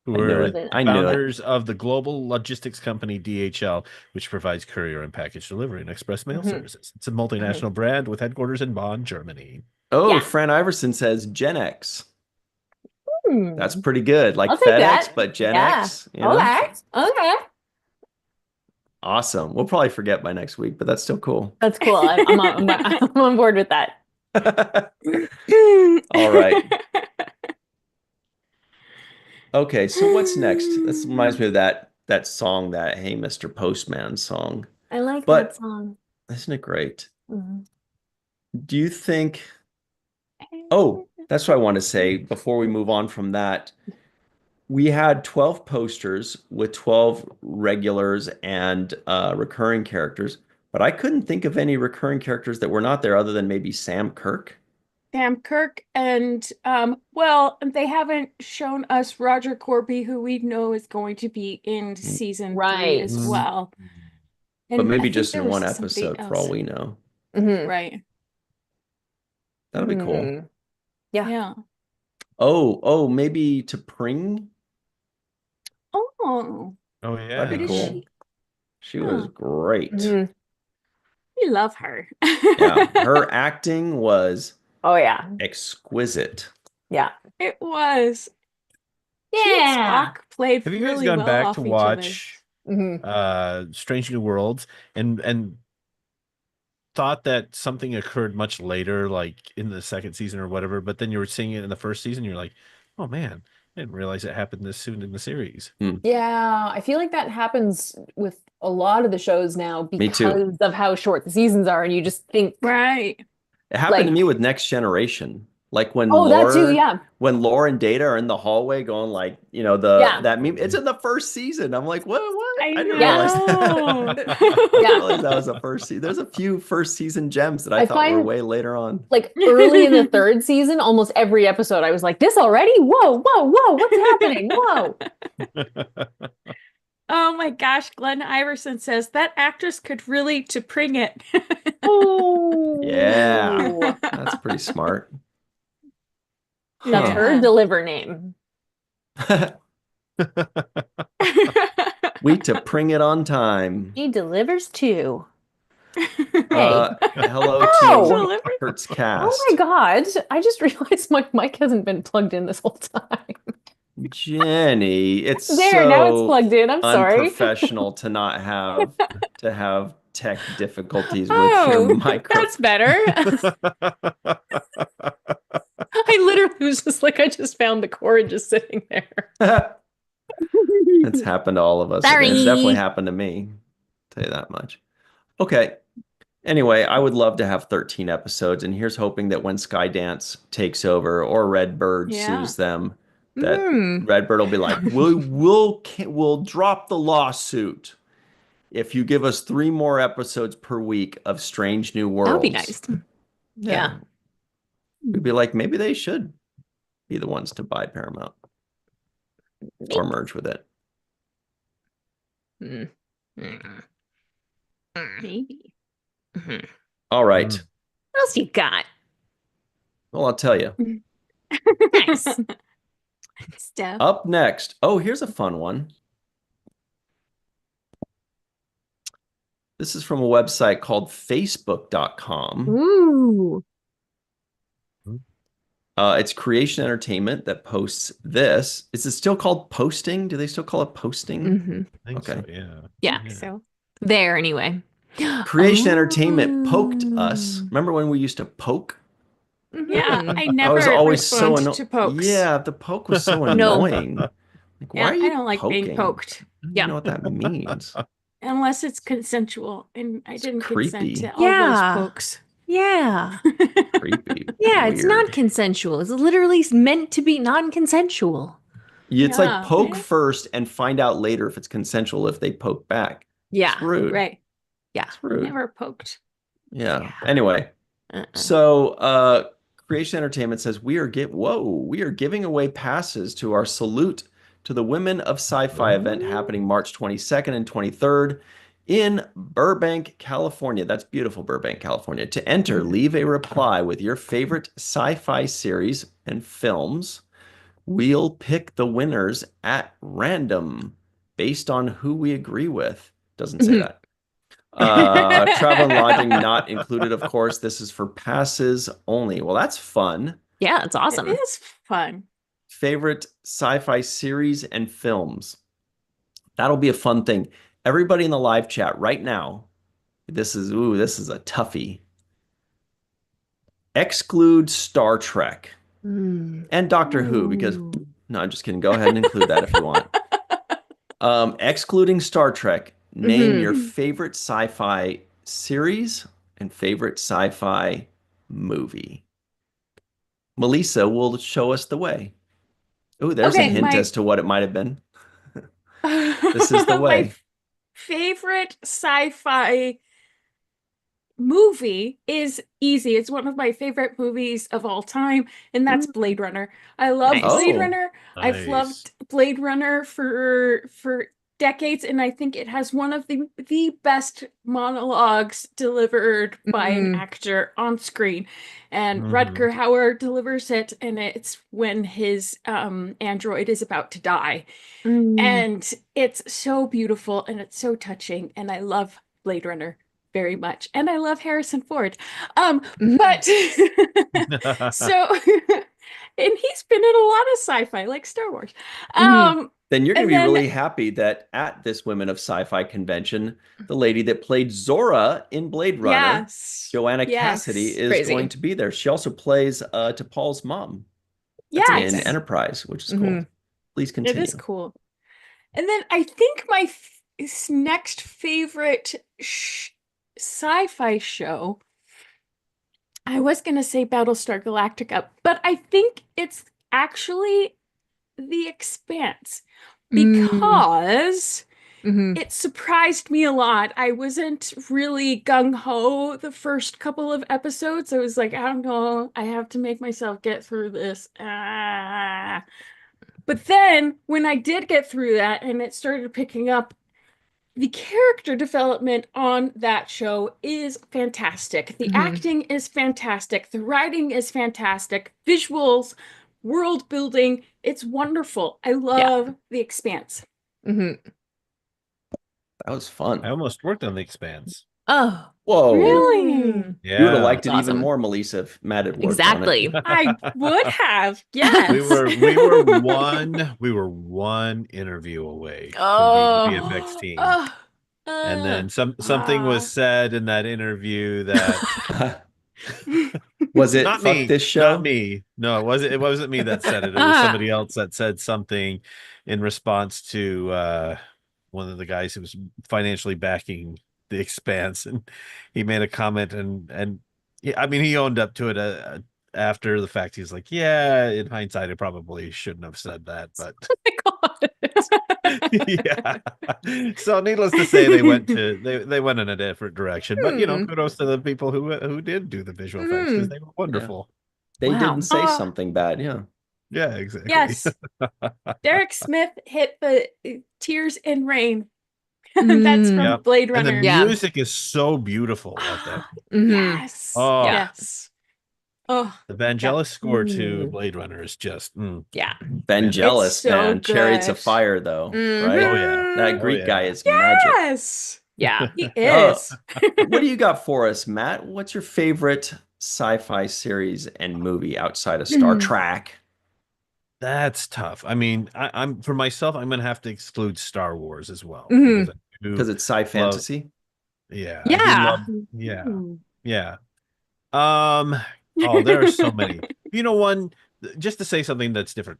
who I knew are it. I knew it. founders of the global logistics company DHL, which provides courier and package delivery and express mail services. It's a multinational brand with headquarters in Bonn, Germany. Oh, Yeah. Fran Iverson says Gen X. Hmm. That's pretty good. Like I'll take FedEx, that. but Gen Yeah. X, you know? Okay. Okay. Awesome. We'll probably forget by next week, but that's still cool. That's cool. I'm on board with that. All right. Okay, so what's next? This reminds me of that song, that Hey Mr. Postman song. I like But- that song. Isn't it great? Mhm. Do you think Oh, that's what I want to say before we move on from that. We had 12 posters with 12 regulars and recurring characters, but I couldn't think of any recurring characters that were not there other than maybe Sam Kirk. Sam Kirk and well, they haven't shown us Roger Corby, who we know is going to be in season 3 Right. as Mm. well. But And I maybe think just there in was one somebody episode for all else. we know. Mhm. Right. That'll be cool. Mhm. Yeah. Yeah. Oh, maybe to Pring? Oh, Oh yeah. That'd be Who is cool. she? She was Huh. great. Mhm. we love her. Yeah, her acting was Oh yeah. exquisite. Yeah. It was. She and Spock played Have you guys really gone well back off to each watch Mhm. Strange New Worlds and thought that something occurred much later, like in the second season or whatever, but then you were seeing it in the first season, you're like, oh man, I didn't realize it happened this soon in the series. Yeah, I feel like that happens with a lot of the shows now Me too. because of how short the seasons are, and you just think, other. Right. It happened to Like- me with Next Generation. Like when oh, that too, yeah. when Laura and Data are in the hallway going like, Yeah. that meme. It's in the first season. I'm like, what? I didn't know. realize that. I didn't Yeah. realize that was the first season. There's a few first season gems that I I thought were find- way later on. Like early in the third season, almost every episode, I was like, this already? Whoa, whoa, whoa, what's happening? Whoa. Oh my gosh, Glenn Iverson says that actress could really to Pring it. Oh. Yeah. That's pretty smart. That's Huh. her deliver name. We to Pring it on time. She delivers too. Hello Oh. to Kurt's cast. Oh my God. I just realized my mic hasn't been plugged in this whole time. Jenny, it's There, now it's so plugged in. I'm sorry. unprofessional to not have tech difficulties with Oh, your microphone. that's better. I literally was just like, I just found the cord just sitting there. It's happened to all of us. Sorry. It's definitely happened to me. Tell you that much. Okay. Anyway, I would love to have 13 episodes, and here's hoping that when Skydance takes over or Redbird Yeah. sues them, that Mm. Redbird will be like, we'll drop the lawsuit if you give us 3 more episodes per week of Strange New Worlds. That would be nice. Yeah. We'd be like, maybe they should be the ones to buy Paramount or merge with it. Mm. Mm. Maybe. Mhm. All right. Mm. What else you got? Well, I'll tell you. Nice. Steph. Up next. Oh, here's a fun one. This is from a website called Facebook.com. Ooh. It's Creation Entertainment that posts this. Is it still called posting? Do they still call it posting? Mm-hmm. I think so, Okay. yeah. Yeah. So There anyway. Creation Entertainment poked Oh. us. Remember when we used to poke? yeah, Mhm. I I was never always so respond to pokes. Yeah, the poke was so No. annoying. Like, why Yeah, are you I don't like being poking? poked I don't Yeah. even know what that means. unless it's consensual, and I It's didn't consent creepy. to all those Yeah. pokes. Yeah. Creepy. Yeah, it's Weird. non-consensual. It's literally meant to be non-consensual. It's like Yeah, poke right? first and find out later if it's consensual if they poke back. Yeah. It's rude. Right. Yeah. It's rude. Never poked. Yeah. Yeah. Anyway, Uh-uh. so Creation Entertainment says we are giving away passes to our Salute to the Women of Sci-Fi event happening March 22nd and 23rd in Burbank, California. That's beautiful, Burbank, California. To enter, leave a reply with your favorite sci-fi series and films. We'll pick the winners at random based on who we agree with. Doesn't say that. Travel and lodging not included, of course. This is for passes only. Well, that's fun. Yeah, it's awesome. It is fun. Favorite sci-fi series and films. That'll be a fun thing. Everybody in the live chat right now, this is a toughie. Exclude Star Trek and Doctor Who, because no, I'm just kidding. Go ahead and include that if you want. Excluding Star Trek, name your favorite sci-fi series and favorite sci-fi movie. Melissa will show us the way. Oh, there's a Okay, hint as to what it might have been. This is the my way. favorite sci-fi movie is easy. It's one of my favorite movies of all time, and that's Blade Runner. I love Nice. Blade Oh. Runner. I've Nice. loved Blade Runner for decades, and I think it has one of the best monologues delivered by an actor on screen. And Rutger Hauer delivers it, and it's when his android is about to die. And it's so beautiful and it's so touching, and I love Blade Runner very much. And I love Harrison Ford. But so and he's been in a lot of sci-fi, like Star Wars. Then you're going to and be then- really happy that at this Women of Sci-Fi convention, the lady that played Zora in Blade Runner, Yes. Joanna Yes. Cassidy, is Crazy. going to be there. She also plays T'Pol's mom Yes. in amazing. Enterprise, which is cool. Please continue. It is cool. And then I think my next favorite sci-fi show, I was going to say Battlestar Galactica, but I think it's actually The Expanse because it surprised me a lot. I wasn't really gung-ho the first couple of episodes. I was like, I don't know, I have to make myself get through this. But then when I did get through that and it started picking up, the character development on that show is fantastic. The acting is fantastic. The writing is fantastic. Visuals, world building, it's wonderful. I love The Expanse. That was fun. I almost worked on The Expanse. Oh, Whoa. Really? Yeah. You would have liked it That's even awesome. more, Melissa, if Matt had worked exactly. on it. I would have. Yes. We were one interview away Oh. from being the VFX team. And then something was Ah. said in that interview that Was it not fuck me, this show? not me. No, it wasn't me that said it. It was somebody else that said something in response to one of the guys who was financially backing The Expanse, and he made a comment, and yeah, I mean, he owned up to it after the fact. He's like, yeah, in hindsight, I probably shouldn't have said that, but yeah. So needless to say, they went in a different direction. But kudos to the people who did do the visual effects, because they were wonderful. They Wow. didn't say something bad. Yeah. Yeah, exactly. Yes. Derek Smith hit the Tears in Rain. That's from Yep. Blade And Runner. the Yeah. music is so beautiful at that. Yes. Oh. Yes. Oh, The Vangelis score to Blade Runner is just Yeah. Vangelis, It's so man. Chariots of good. Fire, though. Right? Oh yeah. That Greek yeah. guy is magic. yes. Yeah. He Uh, is. what do you got for us, Matt? What's your favorite sci-fi series and movie outside of Star Trek? That's tough. I mean, I'm for myself, I'm gonna have to exclude Star Wars as well Mhm. because I do Because it's sci love, fantasy. yeah, I do Yeah. love, yeah, Ooh. yeah. Um, oh, there are so many. You know, one just to say something that's different.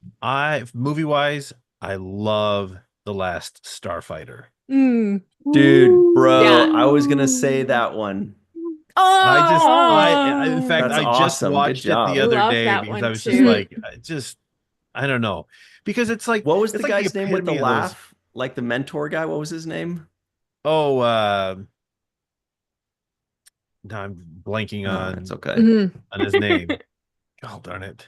Movie wise, I love The Last Starfighter. Mm. Dude, bro, Yeah. I was gonna say that one. In fact, That's I just awesome. Good watched it the I job. other love day that because I one was just too. like, I don't know, because What was the it's like the guy's name with the epitome of those. laugh? Like the mentor guy? What was his name? Oh, now I'm blanking Oh, it's on okay. Mhm. his name. Oh, darn it.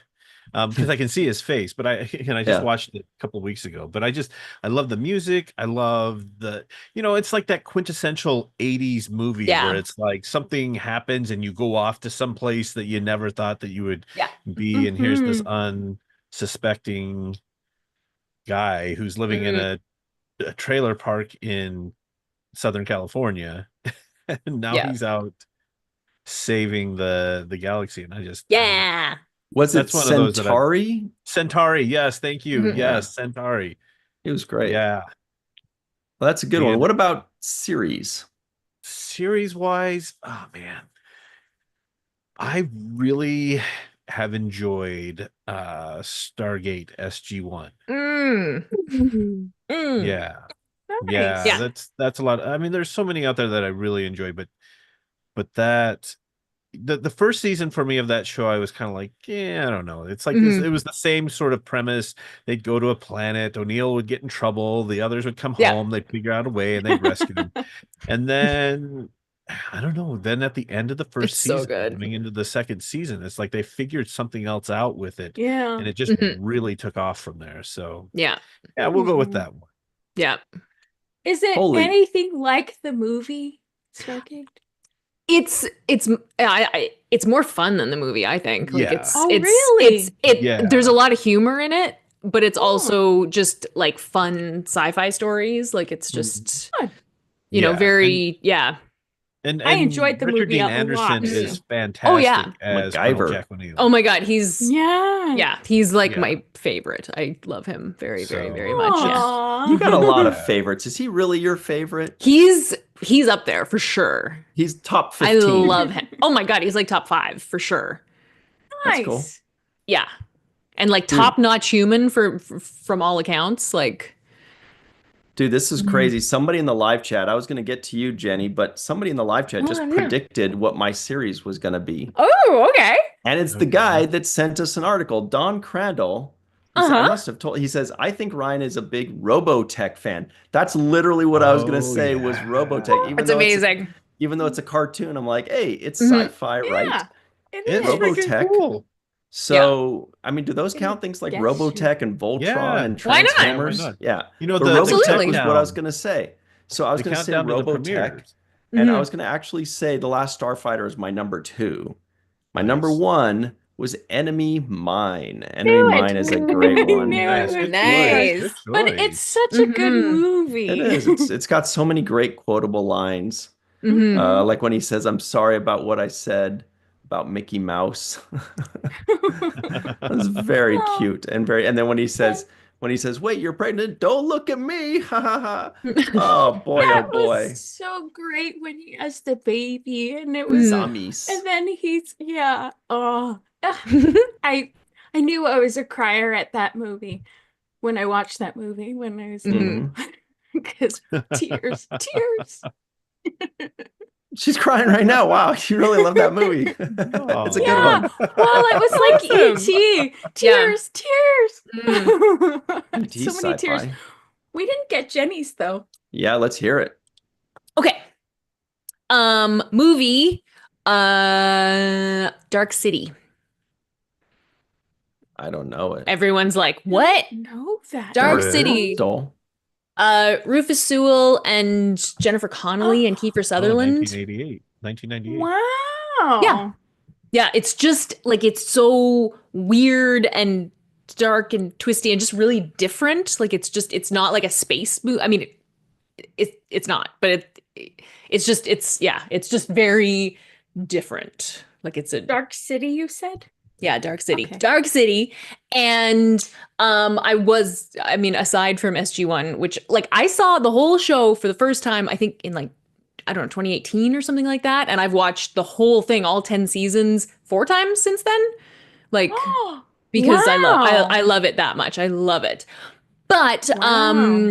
Because I can see his face, but I just Yeah. watched it a couple of weeks ago. But I love the music. I love it's like that quintessential 80s movie where Yeah. it's like something happens and you go off to some place that you never thought that you would Yeah. be, and here's this Mhm. unsuspecting guy who's living in Mhm. a trailer park in Southern California, and now Yeah. he's out saving the galaxy. And Yeah. Was it that's one of those that I Centauri? Centauri. Yes, thank you. Mhm. Yeah, Yes, Centauri. it was great. Yeah. Well, that's a good one. And What about series? series wise, oh man, I really have enjoyed Stargate SG-1. Mm. Mm. Yeah. Yeah, Yeah. Nice. that's a lot. I mean, there's so many out there that I really enjoy, but that the first season for me of that show, I was kind of like, yeah, I don't know. It's like this. Mhm. It was the same sort of premise. They'd go to a planet. O'Neill would get in trouble. The others would come Yeah. home. They'd figure out a way, and they'd rescue him. And then I don't know. Then at the end of the It's first so season, good. coming into the second season, it's like they figured something else out with it, Yeah. and it just Mhm. really took off from there. So Yeah. yeah, we'll go with Mhm. that one. Yeah. Is it Holy, anything like the movie Stargate? It's it's more fun than the movie, I think. Like Yeah. Oh, really? there's Yeah. a lot of humor in it, but it's Oh, also just like fun sci-fi stories. Like it's Mhm. just, good. Yeah, very, yeah. I and enjoyed the Richard movie Dean a lot. Anderson is Mhm. Oh yeah. fantastic as Colonel MacGyver. Jack O'Neill. Oh my God, Yeah. he's like Yeah. my favorite. I love him very, very, very So much. Yeah. You got a Aw. lot of yeah. favorites. Is he really your favorite? He's up there for sure. He's top I 15. love him. Oh my God, he's like top 5 for sure. That's cool. Nice. Yeah. And like Dude, top-notch human from all accounts. Like, dude, this is Mhm. crazy. Somebody in the live chat, I was going to get to you, Jenny, but somebody in the live chat just Oh, yeah. predicted what my series was going to be. Oh, okay. And it's the Okay. guy that sent us an article, Don Crandall, who said, I Uh-huh. must have told, he says, I think Ryan is a big Robotech fan. That's literally what I was going to Oh say was yeah. Robotech, It's amazing. even though it's a cartoon. I'm like, hey, it's Mhm. sci-fi, right? Yeah, it It's is. freaking Robotech. cool. Yeah. So, I mean, do those And count things like gets you. Robotech and Voltron Yeah. and Why not? Yeah, why Transformers? not? Yeah. You know, But the Robotech was Absolutely. what I was countdown, going to say. So I was the going to say countdown to the Robotech, premieres. and I Mhm. was going to actually say The Last Starfighter is my number 2. My number Nice. 1 was Enemy Mine. Enemy Knew it. Mine is a great I one. knew it Nice. would Good be yours. choice. Nice. Good But it's choice. such a good Mhm. It movie. is. It's got so many great quotable lines. Mhm. Mhm. Like when he says, "I'm sorry about what I said about Mickey Mouse." That's very Oh, cute and and then when he says, "Wait, you're pregnant? Don't look at me." Ha ha ha. Oh boy, oh that was boy. so great when he has the baby, and it was, Mhm. Zombies. and then he's, yeah. Oh, I, I knew I was a crier at that movie when I watched that movie when I was Mhm. little, Hmm. because tears, tears. She's crying right now. Wow, you really love that movie. It's a good Yeah, one. well, it was like Awesome. E.T. Yeah. Tears, tears. Mm. ET So many tears. sci-fi. We didn't get Jenny's though. Yeah, let's hear it. Okay. Movie. Dark City. I don't know it. Everyone's like, I what? don't know that. Dark Never heard of City. Crystal. Rufus Sewell and Jennifer Connelly and Kiefer Oh, Sutherland. 1988, 1998. Wow. Yeah. Yeah, it's just like it's so weird and dark and twisty and just really different. Like it's not like a space movie. I mean, it's not, but it's just very different. Like it's a Dark City, you said? Yeah, Dark City. Okay. Dark City. And I mean, aside from SG1, which like I saw the whole show for the first time, I think in like, I don't know, 2018 or something like that. And I've watched the whole thing, all 10 seasons, 4 times since then. Like, because Wow. I love it that much. I love it. But Wow.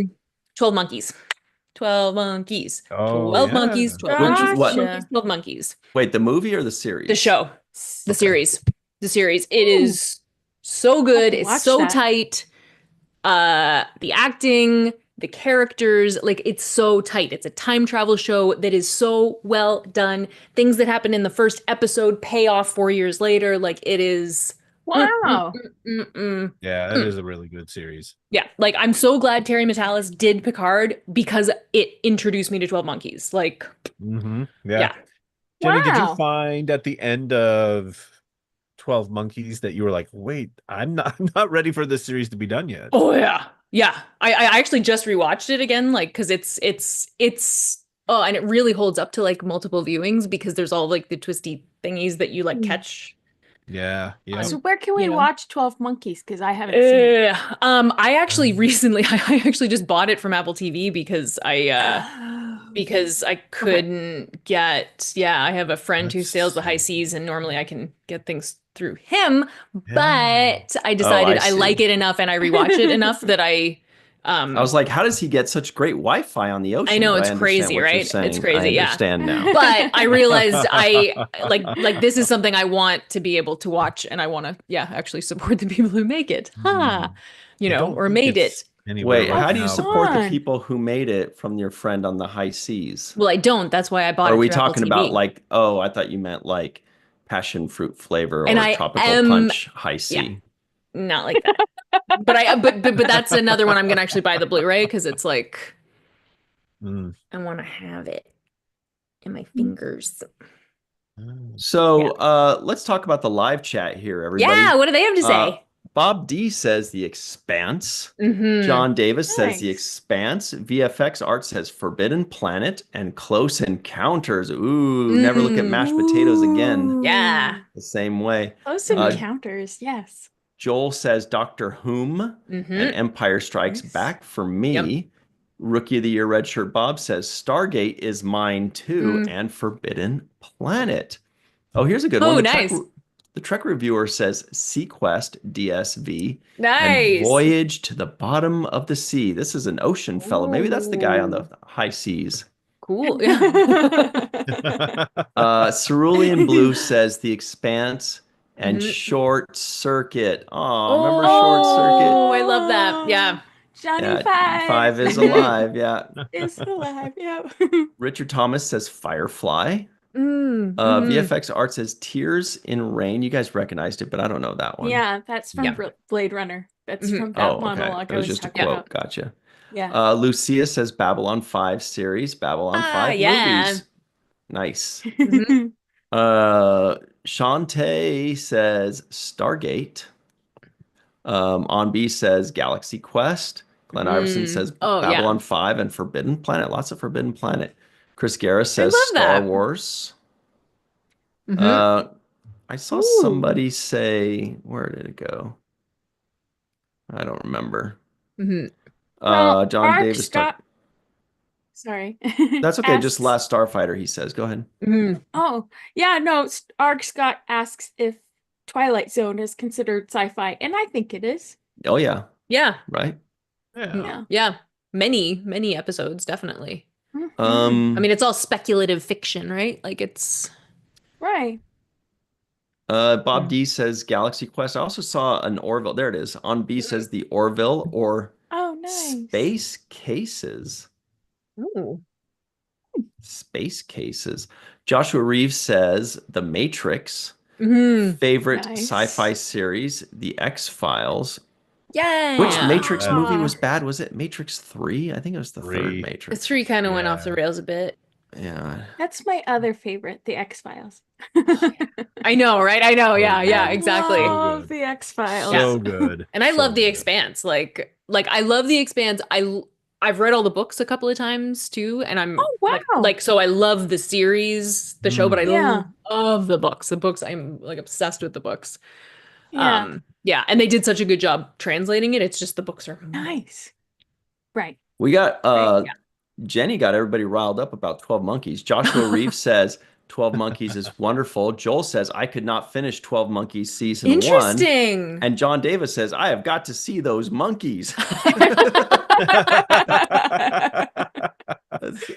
12 Monkeys. 12 Monkeys. Oh, 12 yeah. Monkeys. 12 Which- Monkeys. 12 what? Monkeys. 12 Monkeys. Wait, the movie or the series? The show. The Okay. series. The series. It Ooh. is so good. to It's watch so that. tight. The acting, the characters, like it's so tight. It's a time travel show that is so well done. Things that happen in the first episode pay off 4 years later. Like it is. Wow. Yeah, that is a really good series. Yeah, like I'm so glad Terry Matalas did Picard because it introduced me to 12 Monkeys. Like, yeah. Jenny, did you Wow. find at the end of 12 Monkeys that you were like, wait, I'm not ready for this series to be done yet? Oh yeah. Yeah. I actually just rewatched it again, like, because it's oh, and it really holds up to like multiple viewings because there's all like the twisty thingies that you like catch. Yeah. So where can we You know. watch 12 Monkeys? Because I haven't seen it. I actually recently I actually just bought it from Apple TV because I couldn't get, I have a friend who sails the high seas and normally I can get things through him, but I decided I see. like it enough and I rewatch it enough that I was like, how does he get such great Wi-Fi on the ocean? I know, But it's understand crazy, what you're right? It's saying. crazy, I yeah. understand now. but I realized I like this is something I want to be able to watch and I want to actually support the people who make it. You know, or made it. Wait, how do you now. support the Fun. people who made it from your friend on the high seas? Well, I don't. That's why I bought Are it we through Apple talking TV. about like, oh, I thought you meant like passion fruit flavor And or I tropical am- punch high sea? Not like that. but that's another one I'm gonna actually buy the Blu-ray because it's like I want to have it in my fingers. So let's talk about the live chat here, everybody. Yeah, what do they have to say? Bob D says The Expanse. Mhm. John Davis says The Nice. Expanse. VFX Art says Forbidden Planet and Close Encounters. Ooh, never look at mashed potatoes again. Yeah. The same way. Close Encounters, yes. Joel says Doctor Whom and Empire Strikes Nice. Back for me. Rookie of the Year Redshirt Bob says Stargate is mine too, and Forbidden Planet. Oh, here's a good one. Nice. The Trek reviewer says Sequest DSV Nice. and Voyage to the Bottom of the Sea. This is an ocean fellow. Maybe that's the guy on the high seas. Cool. Cerulean Blue says The Expanse and Short Circuit. Oh, remember Short Circuit? Oh, I love that. Yeah. Johnny Yeah, Five. Five is alive. Yeah. Is alive, yeah. Richard Thomas says Firefly. Mm, VFX Art says Tears in Rain. You guys recognized it, but I don't know that one. Yeah, that's from Blade Runner. That's from that monologue That I was was just a talking quote. about. Gotcha. Yeah. Lucia says Babylon 5 series, Babylon 5 movies. Nice. Shantae says Stargate. On B says Galaxy Quest. Glenn Iverson says Babylon 5 and Forbidden Planet. Lots of Forbidden Planet. Chris Garris says love Star that. Wars. I saw somebody say, where did it go? I don't remember. Well, John Mark Davis. Scott. Sorry. That's okay. Just asks- Last Starfighter, he says. Go ahead. Oh, yeah, no. Ark Scott asks if Twilight Zone is considered sci-fi, and I think it is. Oh, yeah. Yeah. Right? Yeah. Many episodes, definitely. I mean, it's all speculative fiction, right? Like it's Right. Bob D says Galaxy Quest. I also saw an Orville. There it is. On B says the Orville or Oh, nice. Space Cases. Ooh. Space Cases. Joshua Reeves says The Matrix. Favorite Nice. sci-fi series, The X-Files. Yeah. Which Matrix Ah. movie was bad? Was it Matrix 3? I think it was the third Three. The Matrix. 3 kind of went off the rails a bit. Yeah. That's my other favorite, The X-Files. I know, right? I know. Yeah, good. exactly. Love The X-Files. So good. And I So love The good. Expanse. Like I love The Expanse. I've read all the books a couple of times too, and I'm Oh, wow. like so I love the series, the show, but I Yeah. love the books. The books, I'm like obsessed with the books. Yeah. Yeah, and they did such a good job translating it. It's just the books are Nice. Right. We got Yeah. Jenny got everybody riled up about 12 Monkeys. Joshua Reeves says 12 Monkeys is wonderful. Joel says I could not finish 12 Monkeys season 1. Interesting. And John Davis says I have got to see those monkeys.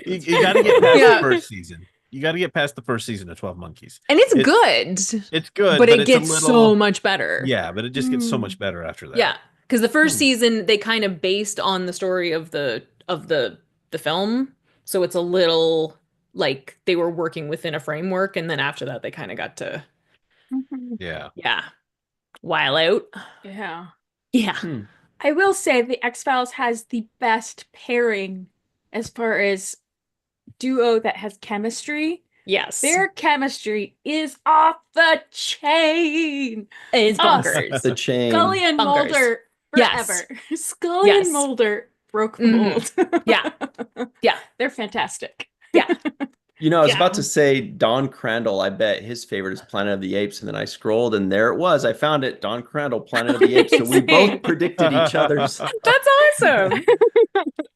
You got to get past Yeah. the first season. You got to get past the first season of 12 Monkeys. And it's good, It's good, but it it's gets a little, so much better. Yeah, but it just gets so much better after that. Yeah, because the first season they kind of based on the story of the film, so it's a little like they were working within a framework, and then after that they kind of got to Yeah. while out. Yeah. Yeah. I will say the X-Files has the best pairing as far as duo that has chemistry. Yes. Their chemistry is off the chain. It's bonkers. The chain. Scully and Bonkers. Mulder Yes. forever. Scully Yes. and Mulder broke the mold. Yeah. Yeah. They're fantastic. Yeah. You know, I was Yeah. about to say Don Crandall, I bet his favorite is Planet of the Apes, and then I scrolled and there it was. I found it, Don Crandall, Planet of the Apes. So we both predicted each other's That's awesome.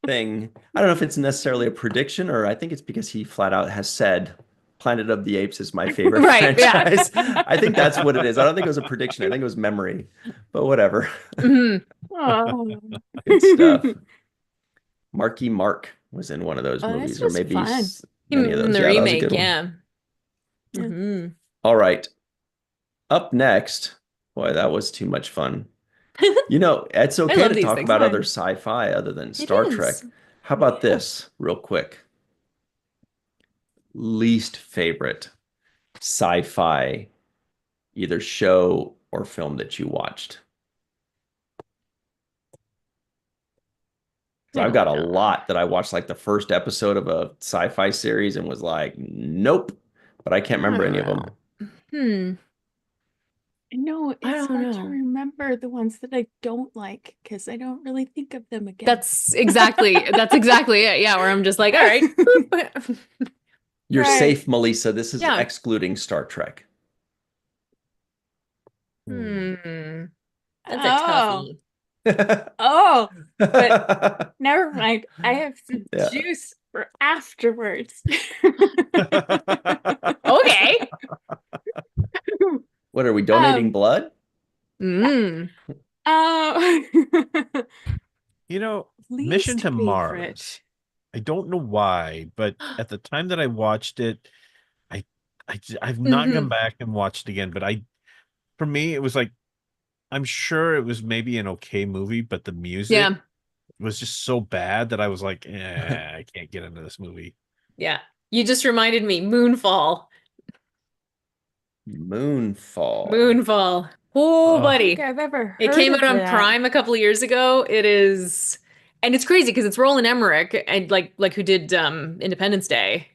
thing. I don't know if it's necessarily a prediction, or I think it's because he flat out has said Planet of the Apes is my favorite Right, yeah. franchise. I think that's what it is. I don't think it was a prediction. I think it was memory, but whatever. Mhm. Oh. Good stuff. Marky Mark was in one of those Oh, movies, this or was maybe fun. many of those. In the Yeah, that was a remake, good one. yeah. Yeah. Mhm. All right. Up next, boy, that was too much fun. You know, it's okay love to these talk things. about Fun. other sci-fi other than Star is. Trek. How about this, real quick? Least favorite sci-fi, either show or film that you watched. So I've got a lot that I watched, like the first episode of a sci-fi series and was like, nope, but I can't remember any of them. No, I it's don't hard to know. remember the ones that I don't like because I don't really think of them again. That's exactly it. Yeah, where I'm just like, all right. boop. You're Right. safe, Melissa. This is Yeah. excluding Star Trek. That's a Oh. toughie. Oh, but never mind. I have some Yeah. juice for afterwards. Okay. What are we donating blood? Mm. You know, Least Mission to Mars. favorite. I don't know why, but at the time that I watched it, I've not gone back and watched it again. But for me, it was like, I'm sure it was maybe an okay movie, but the music was just so bad that I was like, I can't get into this movie. Yeah. You just reminded me, Moonfall. Moonfall. Oh, Oh. I buddy. think I've ever heard It came of out on that. Prime a couple of years ago. It is, and it's crazy because it's Roland Emmerich, and like who did Independence Day,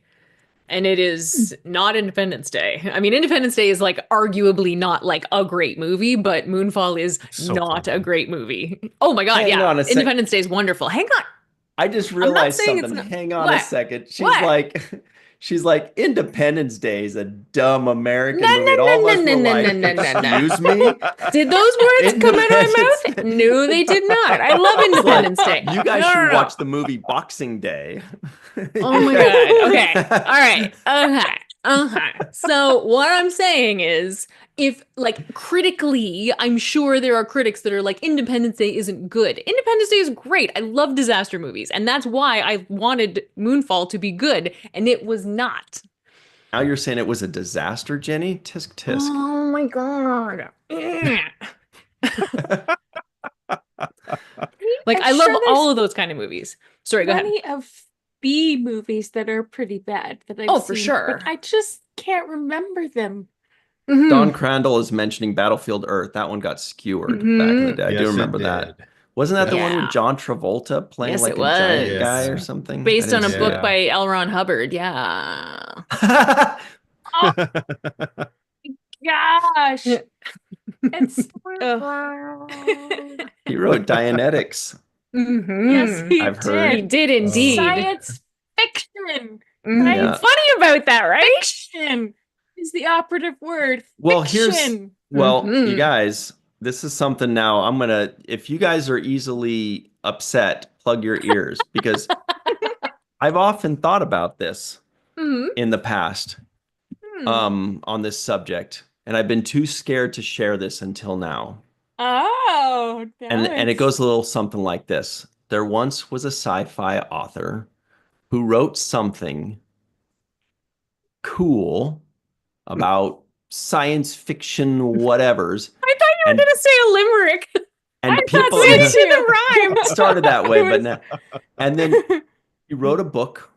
and it is not Independence Day. I mean, Independence Day is like arguably not like a great movie, but Moonfall is So not funny. a great movie. Oh my God, Hang yeah, on a sec. Independence Day is wonderful. Hang on, I just realized saying it's something. not- Hang on a What? second. She's What? like, Independence Day is a dumb American No, movie. no, And all of no, us no, were no, like, no, no, no, no. excuse me? Did those words come out of my Independence mouth? Day. No, they did not. I love It's like, Independence Day. you guys No, should no, no. watch the movie Boxing Day. Oh my God. Okay. All right. Okay. So what I'm saying is, if like critically, I'm sure there are critics that are like, Independence Day isn't good. Independence Day is great. I love disaster movies. And that's why I wanted Moonfall to be good. And it was not. Now you're saying it was a disaster, Jenny? Tisk tisk. Oh my God. Like, I I'm love sure all there's of those kind of movies. Sorry, go ahead. plenty of B movies that are pretty bad that I've Oh, for seen, sure. but I just can't remember them. Mhm. Don Crandall is mentioning Battlefield Earth. That one got skewered back in the day. I do Yes, it remember that. did. Wasn't that the one Yeah. with John Travolta playing Yes, like it a giant was. guy or Yeah. something? Based on a didn't book Yeah. by L. Ron Hubbard. Yeah. Gosh, Yeah. it's He wrote Dianetics. Yes, he I've heard. He did. did indeed. Science fiction. Yeah. Funny about that, right? Fiction is the operative word. Well, Fiction. you guys, this is something now if you guys are easily upset, plug your ears because I've often thought about this in the past on this subject, and I've been too scared to share this until now. Oh, And it goes a little something like this. There once was a sci-fi author who wrote something cool about science fiction whatevers. I thought you were going to say a limerick. And I people thought so too. the rhyme. started that way, but now, and then he wrote a book.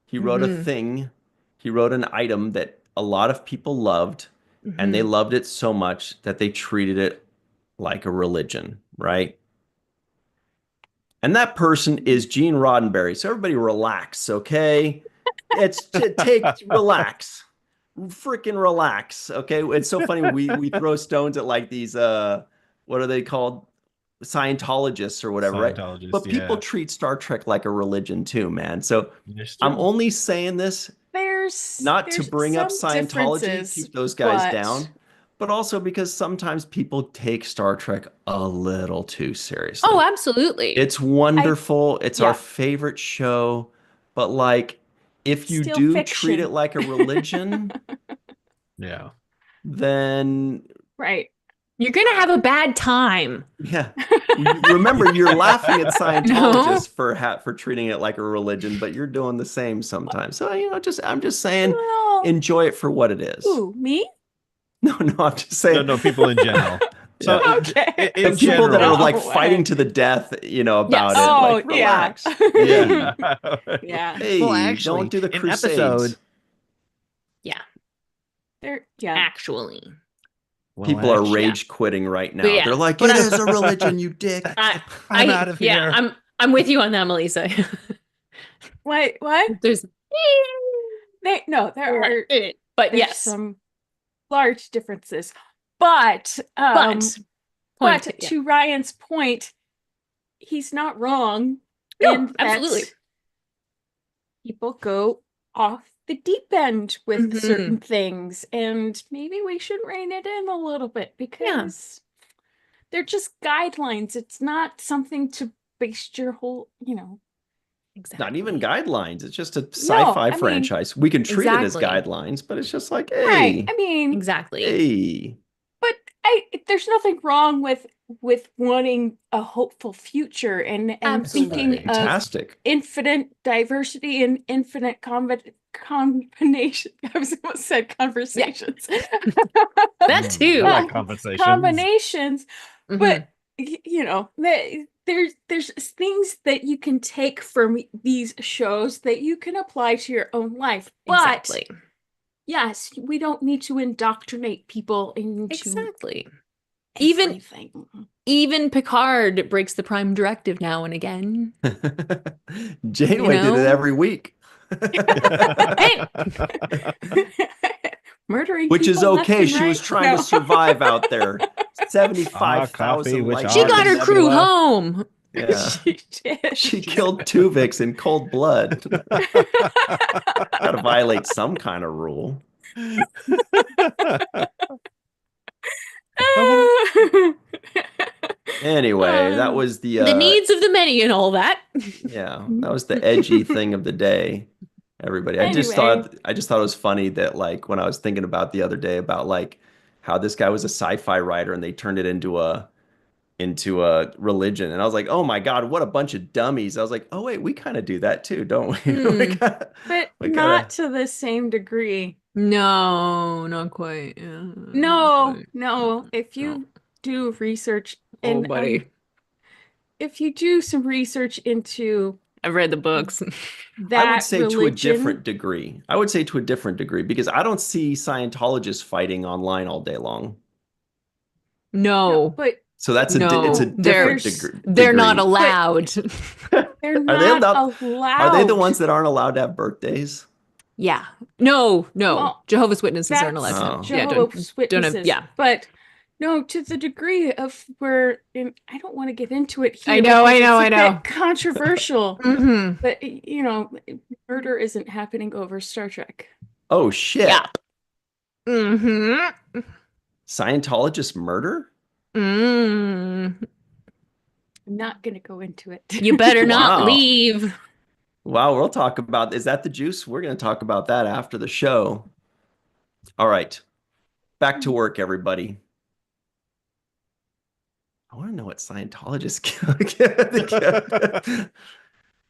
He wrote a thing. He wrote an item that a lot of people loved, and they loved it so much that they treated it like a religion, right? And that person is Gene Roddenberry. So everybody relax, okay? Relax. Freaking relax, okay? It's so funny we throw stones at like these what are they called? Scientologists or whatever, right? But people treat Star Trek like a religion too, man. So I'm only saying this not to bring up Scientology, keep those guys down, but also because sometimes people take Star Trek a little too seriously. Oh, absolutely. It's wonderful. It's our favorite show, but like if you do treat it like a religion, then you're going to have a bad time. Yeah. Remember, you're laughing at Scientologists for treating it like a religion, but you're doing the same sometimes. So, I'm just saying, enjoy it for what it is. Ooh, me? No, I'm just saying. No, people in general. So the people that are like fighting to the death, about it. Like, relax. Yeah. Hey, well, actually, don't do the Crusades. Episode, Actually. People are rage quitting right now. They're like, it is a religion, you dick. I'm out of here. Yeah, I'm with you on that, Melissa. What? There's there's some large differences. But to Ryan's point, he's not wrong. No, absolutely. People go off the deep end with certain things, and maybe we should rein it in a little bit because they're just guidelines. It's not something to base your whole, Exactly. Not even guidelines. It's just a sci-fi franchise. We can treat it as guidelines, but it's just like, hey. Exactly. Hey. But there's nothing wrong with wanting a hopeful future and thinking fantastic. Of infinite diversity and infinite combination. I was almost said conversations. That too. I like conversations. Combinations. But there's things that you can take from these shows that you can apply to your own life. But yes, we don't need to indoctrinate people into everything. Even Picard breaks the Prime Directive now and again. Janeway did it every week. Murdering which is okay. She right? was trying to survive out there. 75,000. She got her crew home. Yeah. She did. She killed Tuvix in cold blood. Gotta violate some kind of rule. Anyway, that was the needs of the many and all that. Yeah, that was the edgy thing of the day. Everybody, I just thought it was funny that like when I was thinking about the other day about like how this guy was a sci-fi writer and they turned it into a religion, and I was like, oh my God, what a bunch of dummies. I was like, oh wait, we kind of do that too, don't we? But not to the same degree. No, not quite. Yeah, no. If you do research and if you do some research into, I've read the books. I would say to a different degree. Because I don't see Scientologists fighting online all day long. No, but so it's a different degree. They're not allowed. They're not allowed. Are they the ones that aren't allowed to have birthdays? Yeah. No. Well, Jehovah's Witnesses aren't allowed to. Jehovah's Witnesses. Yeah. But No, to the degree of where, and I don't want to get into it I here know, I because know, it's I a know. bit controversial, Mm-hmm. but murder isn't happening over Star Trek. Oh shit. Yeah. Mm-hmm. Scientologist murder? Mm. I'm not gonna go into it. You better not Wow. leave. Wow, we'll talk about, is that the juice? We're going to talk about that after the show. All right. Back to work, everybody. I want to know what Scientologists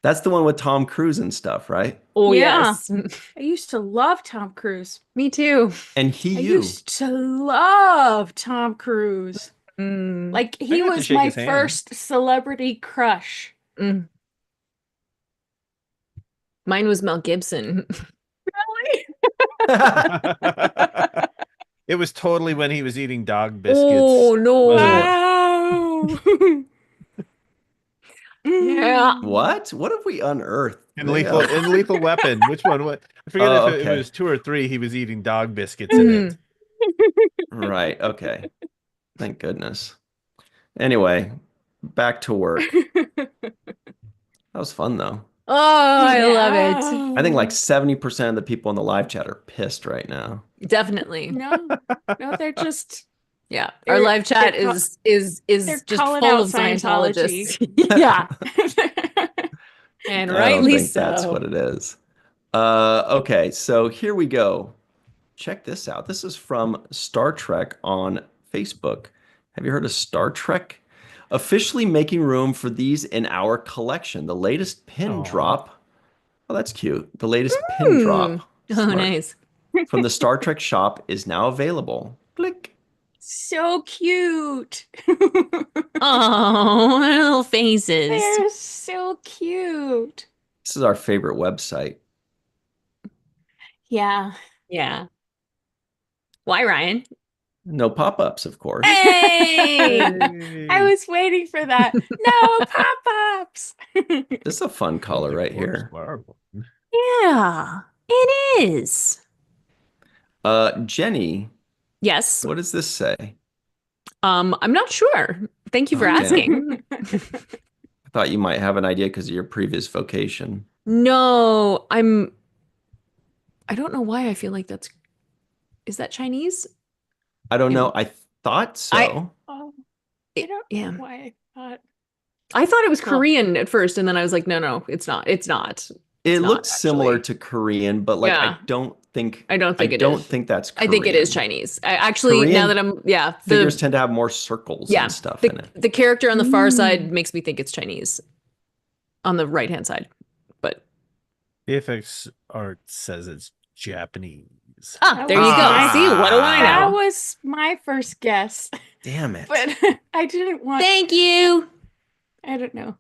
That's the one with Tom Cruise and stuff, right? Oh, Yeah. yes. I used to love Tom Cruise. Me too. And I used to love Tom Cruise. Mm. Like I he got to was shake my his hand. first celebrity crush. Mm. Mine was Mel Gibson. Really? It was totally when he was eating dog biscuits. Oh, no. wasn't it? Wow. Yeah. What? What have we unearthed? In Lethal Weapon. Which one? What? I forget Oh, if it okay. was 2 or 3. He was eating dog biscuits in it. Right. Okay. Thank goodness. Anyway, back to work. That was fun though. Oh, I love it. I think like 70% of the people in the live chat are pissed right now. Definitely. No, they're just Yeah. Our They're- live chat they're is they're just calling full out of Scientology. Scientologists. Yeah. And I don't rightly think that's so. what it is. Okay, so here we go. Check this out. This is from Star Trek on Facebook. Have you heard of Star Trek? Officially making room for these in our collection. The latest pin Aw. drop. Oh, that's cute. The latest pin drop. Oh, Smart. nice. From the Star Trek shop is now available. Click. So cute. Oh, little faces. They're so cute. This is our favorite website. Yeah. Yeah. Why, Ryan? No pop-ups, of course. Hey! I was waiting for that. No pop-ups. This is a fun color right here. Yeah, it is. Jenny, Yes. what does this say? I'm not sure. Thank you for Oh, damn. asking. I thought you might have an idea because of your previous vocation. No, I don't know why I feel like is that Chinese? I don't Yeah. know. I thought so. Oh, I don't Yeah. know why I thought. I thought it was Cool. Korean at first, and then I was like, no, it's not. It's not. It not looks similar actually. to Korean, but like Yeah. I don't think I don't think it don't is. think that's I Korean. think it is Chinese. Actually, Korean now that figures tend to have more circles yeah, and stuff in it. the character on the far side Mm. makes me think it's Chinese on the right hand side. But VFX art says it's Japanese. That there you was go. my- See, what do I That know? was my first guess, Damn it. but I didn't want. Thank you. I don't know.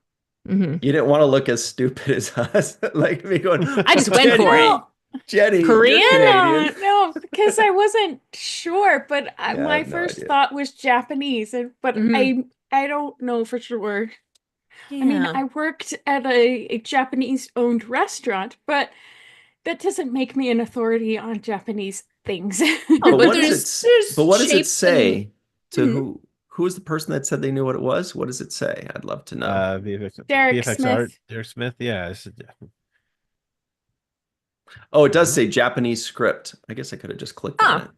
Mhm. You didn't want to look as stupid as us. Like me going, I just went Jenny, for it. Well, Jenny, you're Korean? Canadian. no, because I wasn't sure, but Yeah, I my have no first idea. thought was Japanese, but Mhm. I don't know for sure. Yeah. I mean, I worked at a Japanese-owned restaurant, but that doesn't make me an authority on Japanese things. Oh, But but what does there's but what does it shapes say to Mhm. who is the person that said they knew what it was? What does it say? I'd love to know. Derek VFX Smith. art. Derek Smith. Yeah. Oh, it does say Japanese script. I guess I could have just clicked on it.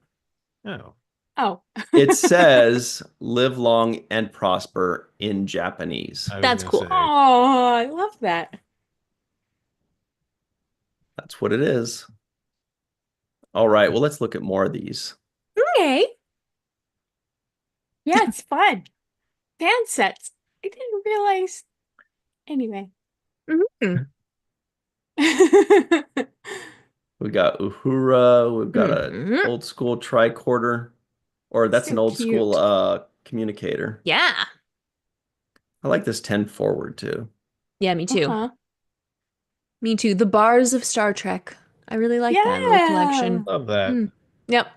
Oh. Oh, It says live long and prosper in Japanese. I was That's gonna cool. say, oh, I love that. That's what it is. All right, well, let's look at more of these. Okay. Yeah, it's fun. Fan sets. I didn't realize. Anyway. Mhm. We got Uhura, we've got Mhm. a old school tricorder, or that's So an old school cute. communicator. Yeah. I like this 10 forward too. Yeah, me too. Uh-huh. Me too. The bars of Star Trek. I really like that little collection. love that. Mm. Yep.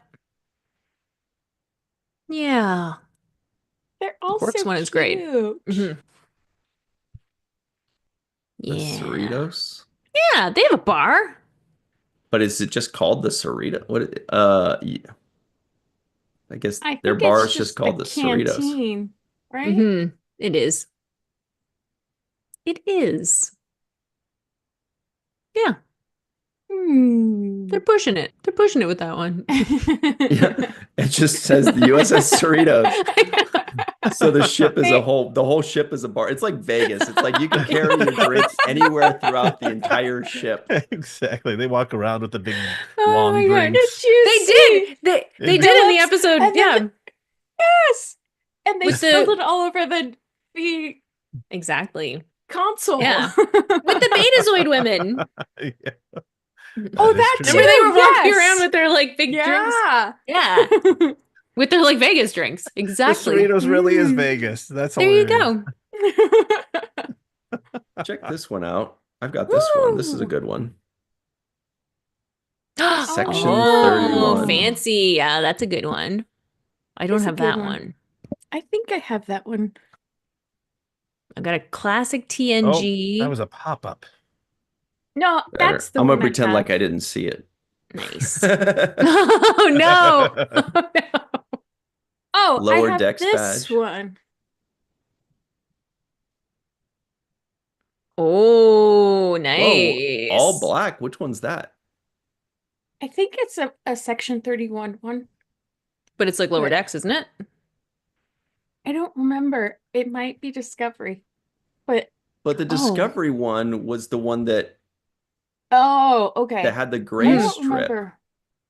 Yeah. They're all Quarks so one is great. cute. Mhm. The Yeah. Cerritos. Yeah, they have a bar. But is it just called the Cerrito? What I guess I their think bar it's is just the called the Cerritos. canteen, right? Mm-hmm. It is. It is. Yeah, they're pushing it. They're pushing it with that one. Yeah, it just says the USS Cerritos. So the ship is the whole ship is a bar. It's like Vegas. It's like you can carry your drinks anywhere throughout the entire ship. Exactly. They walk around with the big Oh long my God, drinks. did you They see? did. They And did in the Phillips, episode. and then Yeah, Yes, and they With spilled the- it all over the exactly. console. Yeah. With the Betazoid women. Yeah, Oh, that is that true. too. Remember they were walking yes. around with their like big drinks? Yeah. Yeah. With their like Vegas drinks. The Exactly. Cerritos really is Mm. Vegas. That's There you hilarious. go. Check this one out. I've got this one. This is a Woo. good one. Section Oh, 31. fancy. Yeah, that's a good one. I don't It's a have good that one. one. I think I have that one. I got a classic Oh, TNG. that was a pop-up. No, Better. that's the I'm one gonna pretend I like have. I didn't see it. Nice. Oh no. Oh, no. Oh, I Lower have decks this badge. one. Oh, Whoa, nice. all black. Which one's that? I think it's a Section 31 one. But it's like lower But- decks, isn't it? I don't remember. It might be Discovery. But But the Oh. Discovery one was the one that okay. had the I gray don't strip. remember.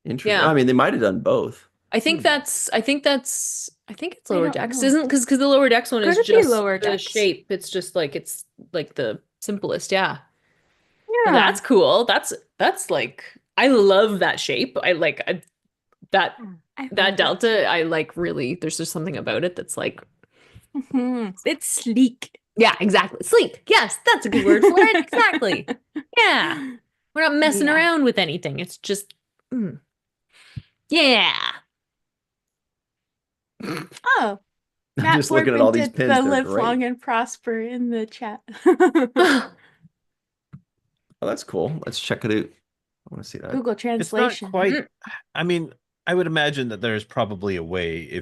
Interesting. Yeah. I mean, they might have done both. I think it's I lower don't decks, know. isn't? Because the lower decks one is Could it be just lower the decks? shape. It's just like it's like the simplest, yeah. Well, Yeah. that's cool. That's like I love that shape. I like that I love that delta. I like really. There's just something about it that's like Mhm. It's sleek. yeah, exactly. Sleek. Yes, that's a good word for it. Exactly. Yeah. We're not messing Yeah. around with anything. It's just yeah. Oh, I'm Matt just looking at all these did pins. the They're live great. long and prosper in the chat. Oh, that's cool. Let's check it out. I want to see that. Google It's not Translation. quite. I mean, I would imagine that there's probably a way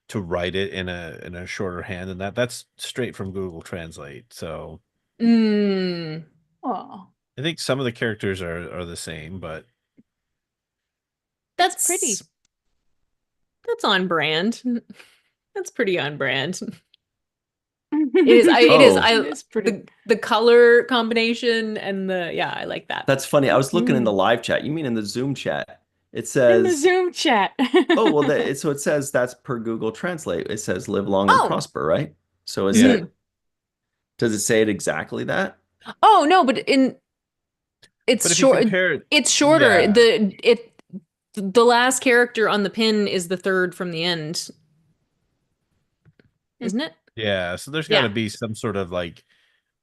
to write it in a shorter hand than that. That's straight from Google Translate. So Mm. Oh, I think some of the characters are the same, but That's pretty. That's on brand. That's pretty on brand. it It is. It is. Oh. It is pretty. The color combination and I like that. That's funny. I was looking in the Mm. live chat. You mean in the Zoom chat? It In the says, Zoom chat. oh, well, so it says that's per Google Translate. It says live long and Oh. prosper, right? So is Yeah. it, does it say it exactly that? Oh no, but it's if you short. compare it, It's shorter. Yeah. The last character on the pin is the third from the end, isn't it? yeah, so there's got to Yeah. be some sort of like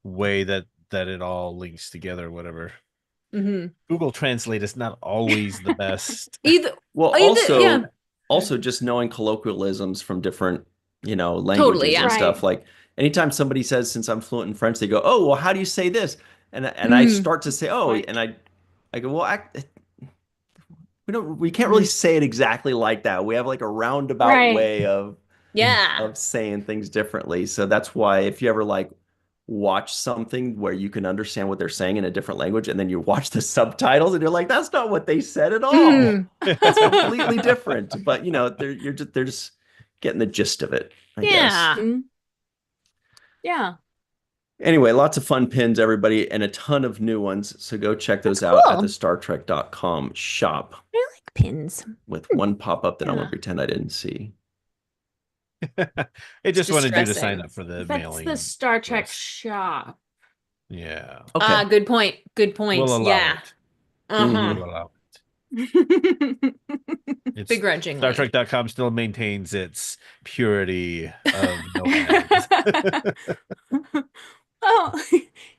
way that it all links together, whatever. Mm-hmm. Google Translate is not always the best. Well, yeah. also just knowing colloquialisms from different, languages Totally, yeah. and stuff. Right. Like anytime somebody says, since I'm fluent in French, they go, oh, well, how do you say this? And I start to say, oh, Like- and I go, well, we can't really say it exactly like that. We have like a roundabout Right. way of Yeah. saying things differently. So that's why if you ever like watch something where you can understand what they're saying in a different language and then you watch the subtitles and you're like, that's not what they said at all. Mhm. It's completely different. But they're just getting the gist of it, I guess. Yeah. Mm. Yeah. Anyway, lots of fun pins, everybody, and a ton of new ones. So go check those That's out at cool. the StarTrek.com shop I like pins. with one pop-up that I'm Yeah. gonna pretend I didn't see. It just wanted you to sign distressing. up for the That's mailing. the Star Trek list. shop. Yeah, Okay. Good point. Good point. we'll allow Yeah. it. Uh-huh. We'll allow it. It's, Begrudgingly. StarTrek.com still maintains its purity of no ads. Well,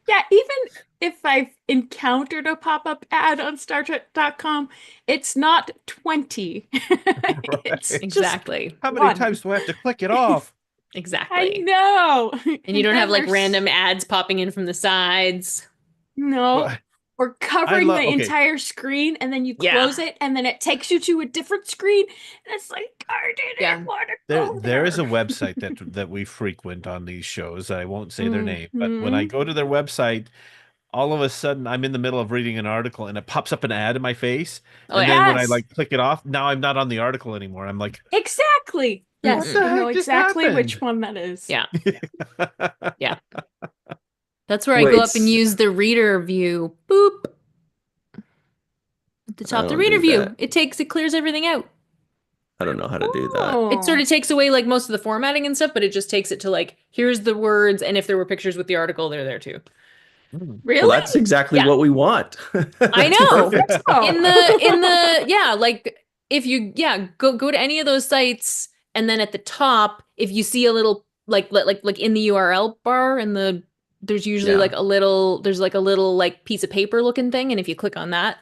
yeah, even if I've encountered a pop-up ad on StarTrek.com, it's not 20. It's just Exactly. How many one. times do I have to click it off? I Exactly. know. And you don't have then like there's- random ads popping in from the sides. No. Well, or covering the okay. entire screen, and then you close it, and then it takes you to a different screen. And it's like, I didn't want to go There is a there. website that we frequent on these shows. I won't say their name, but when I Mhm. go to their website, all of a sudden I'm in the middle of reading an article and it pops up an ad in my face. Oh, And yeah. then when I Yes. like click it off, now I'm not on the article anymore. I'm like, Exactly. Yes. what the I know heck just exactly which happened? one that is. Yeah. Yeah. That's where I go Wait, up and use the reader view. Boop. At the I top, the don't reader do view. that. It clears everything out. I don't know how to do that. It sort Oh. of takes away like most of the formatting and stuff, but it just takes it to like, here's the words, and if there were pictures with the article, they're there too. Well, Really? that's exactly Yeah. what we want. I That's know. perfect. Oh. In the yeah, like if you go to any of those sites, and then at the top, if you see a little like in the URL bar, and there's usually Yeah. like a little like piece of paper looking thing, and if you click on that,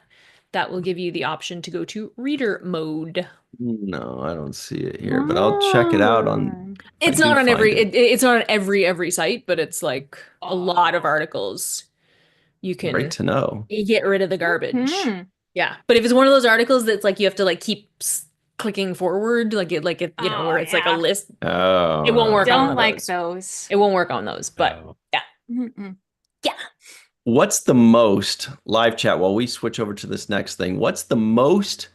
that will give you the option to go to reader mode. No, I don't see it here, but I'll check it out on. It's I do not on find it. it's not on every site, but it's like a lot of articles. You Great can to know. get rid of the garbage. Mhm. Yeah, but if it's one of those articles that's like you have to like keep clicking forward, like it Oh, where it's like a yeah. list. Oh, It won't work on Don't like those. those. It won't work on those, but Oh. yeah, Mm-mm. yeah. What's the most live chat while we switch over to this next thing? What's the most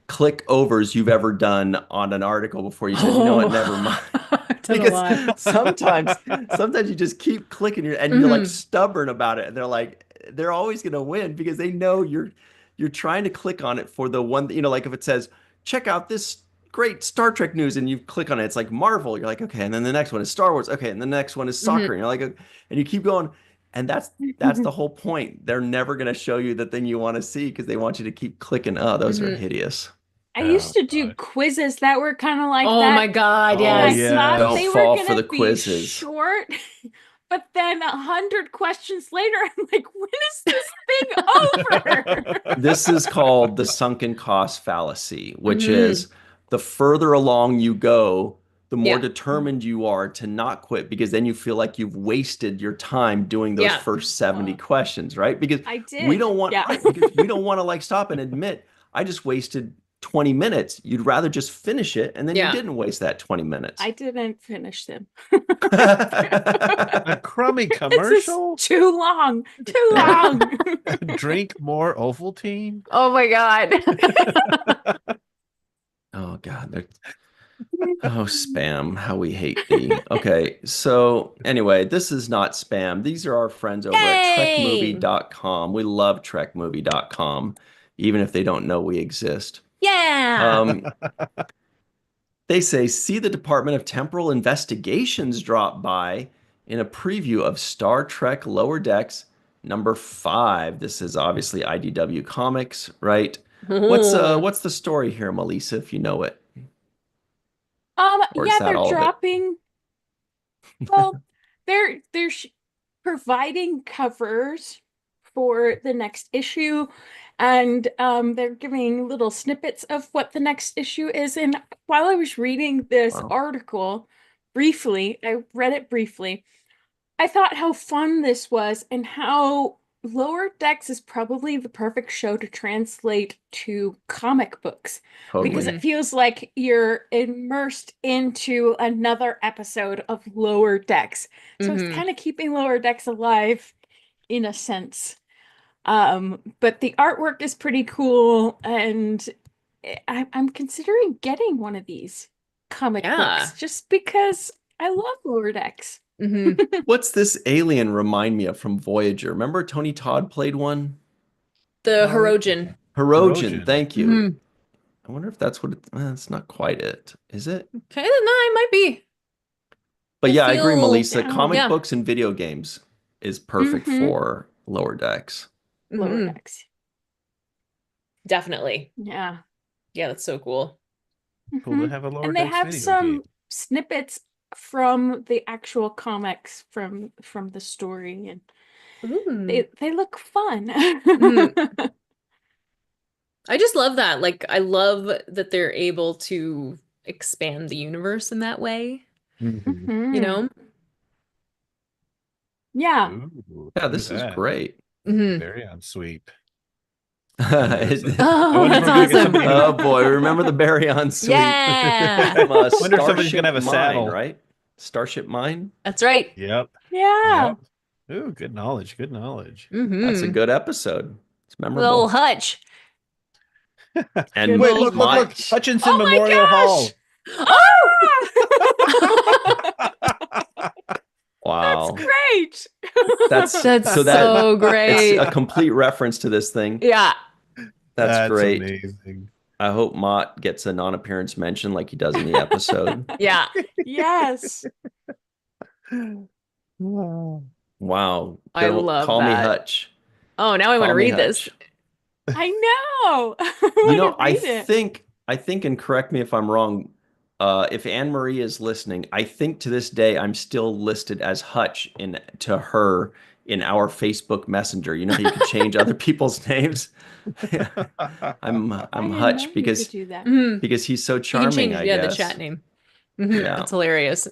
click overs you've ever done on an article before you said, you know what, never mind? I've done a Because lot. sometimes you just keep clicking and you're like stubborn about it. And they're always gonna win because they know you're trying to click on it for the one, like if it says, check out this great Star Trek news, and you click on it, it's like Marvel. You're like, okay, and then the next one is Star Wars. Okay, and the next one is soccer. And you're like, and you keep going. And that's the whole point. They're never gonna show you the thing you want to see because they want you to keep clicking. Oh, those are hideous. I Oh, used to do God. quizzes that were kind of like Oh that. my God, Oh, And I yes. yeah. thought Don't they were fall for gonna the be quizzes. short, but then 100 questions later, I'm like, when is this thing over? This is called the sunken cost fallacy, which is the further along you go, the more Yeah. determined you are to not quit because then you feel like you've wasted your time doing those Yeah. first 70 questions, right? Because I we did. don't want Yeah. right, because we don't want to like stop and admit I just wasted 20 minutes. You'd rather just finish it and then you Yeah. didn't waste that 20 minutes. I didn't finish them. A crummy This is commercial? too long. Too long. Drink more Ovaltine? Oh my God. Oh God, oh, spam, how we hate thee. Okay, so anyway, this is not spam. These are our friends over at Yay! trekmovie.com. We love trekmovie.com, even if they don't know we exist. Yeah. They say, see the Department of Temporal Investigations drop by in a preview of Star Trek Lower Decks #5. This is obviously IDW Comics, right? What's the story here, Melissa, if you know it? Or is Yeah, that they're all of it? dropping. Well, they're providing covers for the next issue, and they're giving little snippets of what the next issue is. And while I was reading this Wow. article briefly, I read it briefly, I thought how fun this was and how Lower Decks is probably the perfect show to translate to comic books because Totally. it feels like you're immersed into another episode of Lower Decks. So it's kind of keeping Lower Decks alive in a sense. But the artwork is pretty cool, and I'm considering getting one of these comic Yeah. books just because I love Lower Decks. What's this alien remind me of from Voyager? Remember Tony Todd played one? The Oh, Hirogen. Hirogen, Hirogen. thank you. I wonder if that's what it's not quite it. Is it? Okay, no, it might be. But I yeah, I agree, feel- Melissa. Yeah. Comic Yeah. books and video games is perfect Mhm. for Lower Decks. Lower Mhm. Decks. Definitely. Yeah. Yeah, that's so cool. Cool to Mhm. have a Lower And they Decks have video some game. snippets from the actual comics from the story, and they look fun. I just love that. Like, I love that they're able to expand the universe in that way, Mhm. you Mhm. know? Yeah. Ooh, Yeah, look this at is that. great. Mhm. Very on sweep. It- Oh, wonder if that's we're gonna get awesome. somebody- oh boy, remember the Baryon suite Yeah, from Wonder if somebody's gonna have a Starship saddle. Mine, right? Starship Mine. that's right. Yep. Yeah. Yep. Ooh, good knowledge. Good knowledge. That's a Hmm. good episode. It's Little memorable. Hutch. And Wait, old look. Hutch. Hutchinson Oh my Memorial Hall. Oh! That's wow, great. that's That's so so it's great. a complete reference to this thing. Yeah. That's great. Amazing. I hope Mott gets a non-appearance mention like he does in the episode. Yeah. Yes. Wow. I Good old- love Call me that. Hutch. Oh, now I want to Call me read this. Hutch. I know. I You know, want to read it. I think, and correct me if I'm wrong, if Anne Marie is listening, I think to this day I'm still listed as Hutch in to her in our Facebook Messenger. You know how you can change other people's names? I'm I didn't know Hutch you because could do that. Mhm. he's so You can charming, change, I yeah, the guess. chat name. Mhm. Yeah. That's hilarious.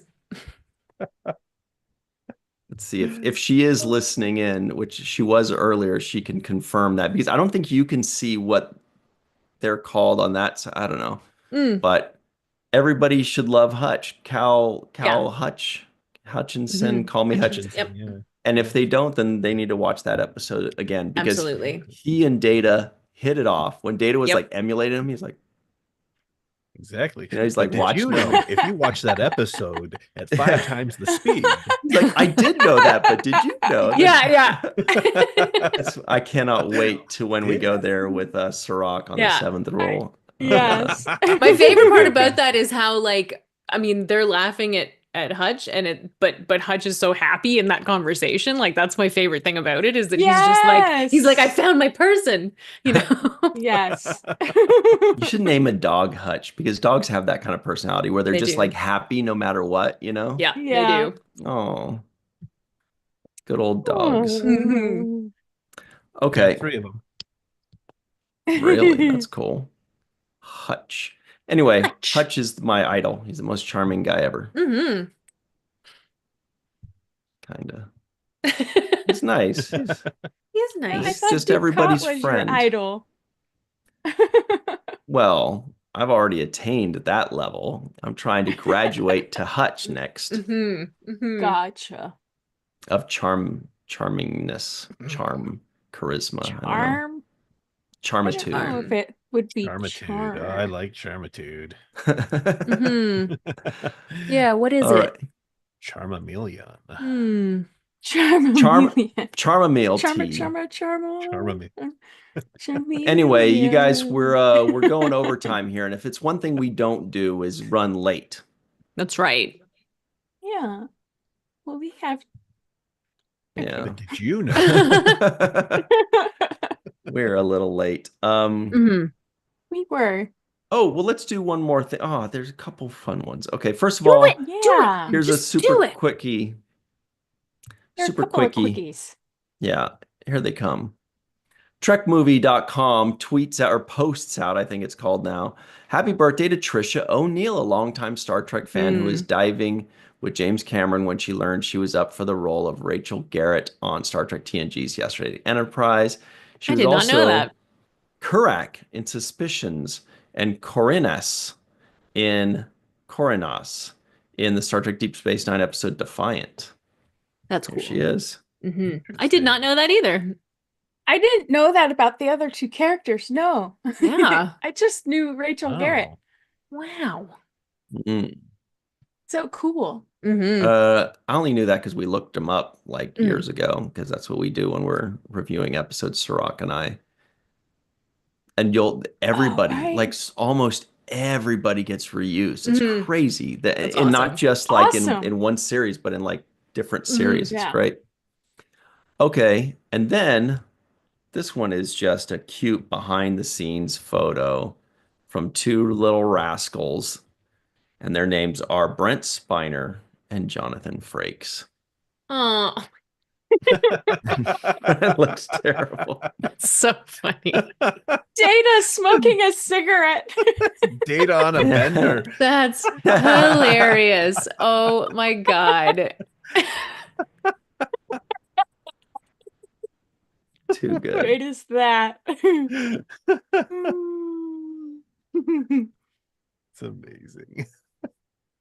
Let's see if she is listening in, which she was earlier, she can confirm that because I don't think you can see what they're called on that. I don't know, Mm. but everybody should love Hutch. Cal Yeah. Hutchinson, Mhm. call me Hutch. Yep. Yeah. And if they don't, then they need to watch that episode again because Absolutely. he and Data hit it off. When Data was Yep. like emulating him, he's like, Exactly. you know, he's But like did watching you know if you watch that episode at 5 times the speed? He's like, I did know that, but did you know? that-" Yeah, I cannot wait to when we go there with Sirach on the Yeah. seventh roll. Yes. My favorite part about that is how, like, I mean, they're laughing at Hutch but Hutch is so happy in that conversation. Like, that's my favorite thing about it is that he's like, I found my person, you know? Yes. You should name a dog Hutch because dogs have that kind of personality where they're They just do. like happy no matter what, you know? Yeah, Yeah. they do. Oh, good old dogs. Mhm. Okay, 3 of them. really? That's cool. Hutch. Anyway, Hutch. Hutch is my idol. He's the most charming guy ever. Mhm. Kind of. He's nice. He's I nice. thought just Ducat everybody's was friend. your idol. Well, I've already attained that level. I'm trying to graduate to Hutch next Mhm. Mhm. Gotcha. of charmingness, charm, charisma. I don't know. Charm. I don't know Charmitude. if it would be Charmitude. charm. Oh, I like Charmitude. Mhm. Yeah, what is All it? right. Charmamelion. Hmm. Charm Charmeleon. Charmamil Charma, tea. Charmame. Charmeleon. Anyway, you guys, we're going overtime here, and if it's one thing we don't do is run late. That's right. Yeah. Well, we have. Yeah. But did you know? We're a little late. Mhm. We were. Oh, well, let's do one more thing. Oh, there's a couple fun ones. Okay, first of Do all, it. Yeah. here's a Just super do it. quickie. There are a Super couple of quickie. quickies. Yeah, here they come. TrekMovie.com tweets out or posts out, I think it's called now. Happy birthday to Trisha O'Neill, a longtime Star Trek fan who is diving with James Cameron when she learned she was up for the role of Rachel Garrett on Star Trek TNG's Yesterday Enterprise. She I was did not also know that. Kurak in Suspicions and Corinas in Corinas in the Star Trek Deep Space Nine episode Defiant. That's There cool. she is. Mhm. I did not know that either. I didn't know that about the other two characters. No. Yeah. I just knew Rachel Garrett. Oh. Wow. Mm. So cool. Mhm. I only knew that because we looked them up like years ago, because that's what we do when we're reviewing episodes, Sirach and I. And everybody, right. like almost everybody gets reused. It's Mhm. crazy that, That's and awesome. not just like Awesome. in one series, but in like different series. It's yeah. great. Okay, and then this one is just a cute behind the scenes photo from two little rascals, and their names are Brent Spiner and Jonathan Frakes. Oh, That looks terrible. that's so funny. Data smoking a cigarette. Data on a bender. That's hilarious. Oh my God. Too How good. great is that? It's amazing.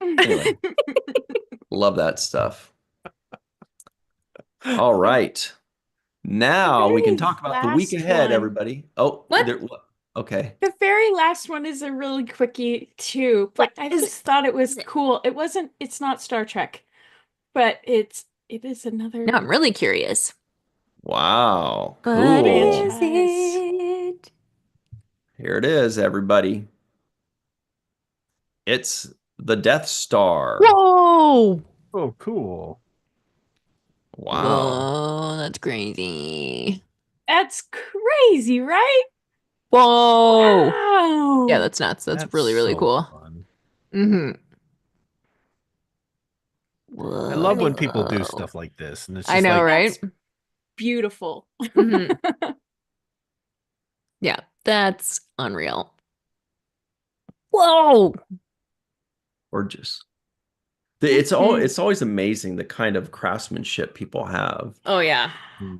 Anyway, love that stuff. All right. Now we can very talk about the week last ahead, one. everybody. Oh, What? okay. The very last one is a really quickie too, but What I is just thought it was it? cool. It's not Star Trek, but it is another Now I'm really curious. Wow. What Cool. is franchise. it? Here it is, everybody. It's the Death Star. Whoa! Oh, cool. Wow. Whoa, that's crazy. That's crazy, right? Whoa! Yeah, Wow. that's nuts. That's That's really, really so cool. fun. Mm-hmm. I love I when mean, people do Whoa. stuff like this, and it's I just know, like, right? that's beautiful. Hmm. Yeah, that's unreal. Whoa! Gorgeous. Mhm. It's always amazing the kind of craftsmanship people have. Oh yeah.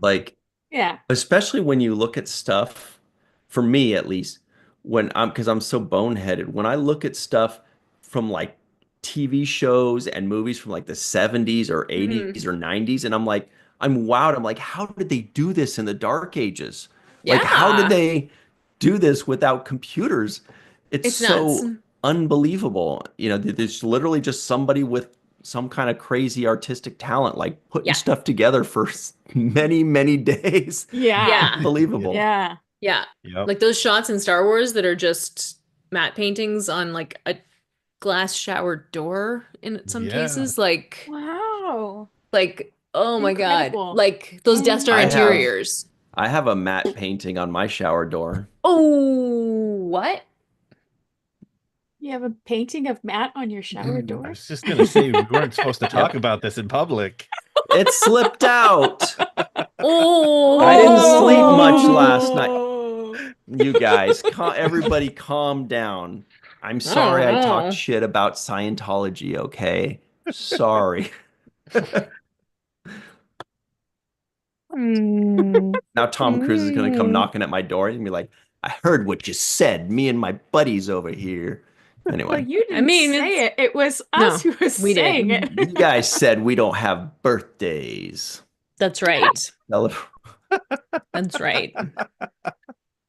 Like, Yeah. especially when you look at stuff, for me at least, because I'm so boneheaded, when I look at stuff from like TV shows and movies from like the 70s or Hmm. 80s or 90s, and I'm wowed. I'm like, how did they do this in the dark ages? Like, how did Yeah. they do this without computers? It's It's nuts. so unbelievable. There's literally just somebody with some kind of crazy artistic talent, like putting Yeah. stuff together for many, many days. Yeah. Yeah. Unbelievable. Yeah. Yeah. yep, Like those shots in Star Wars that are just matte paintings on like a glass shower door in some yeah, cases. Wow. Oh my God. Incredible. Like those Death Star I have Mhm. interiors. I have a matte painting on my shower door. Oh, what? You have a painting of Matt on your shower I door? was just gonna say we weren't supposed to talk Yep. about this in public. It slipped out. I didn't sleep much last night. Oh. You guys, everybody calm down. I'm I don't sorry I talked know. shit about Scientology, okay? Sorry. Mm. Now Tom Cruise is going to come Mm. knocking at my door and be like, I heard what you said, me and my buddies over here. Well, Anyway, you I didn't mean, say it's it. It was us no, who was we saying did. it. you guys said we don't have birthdays. That's right. Tele- That's right.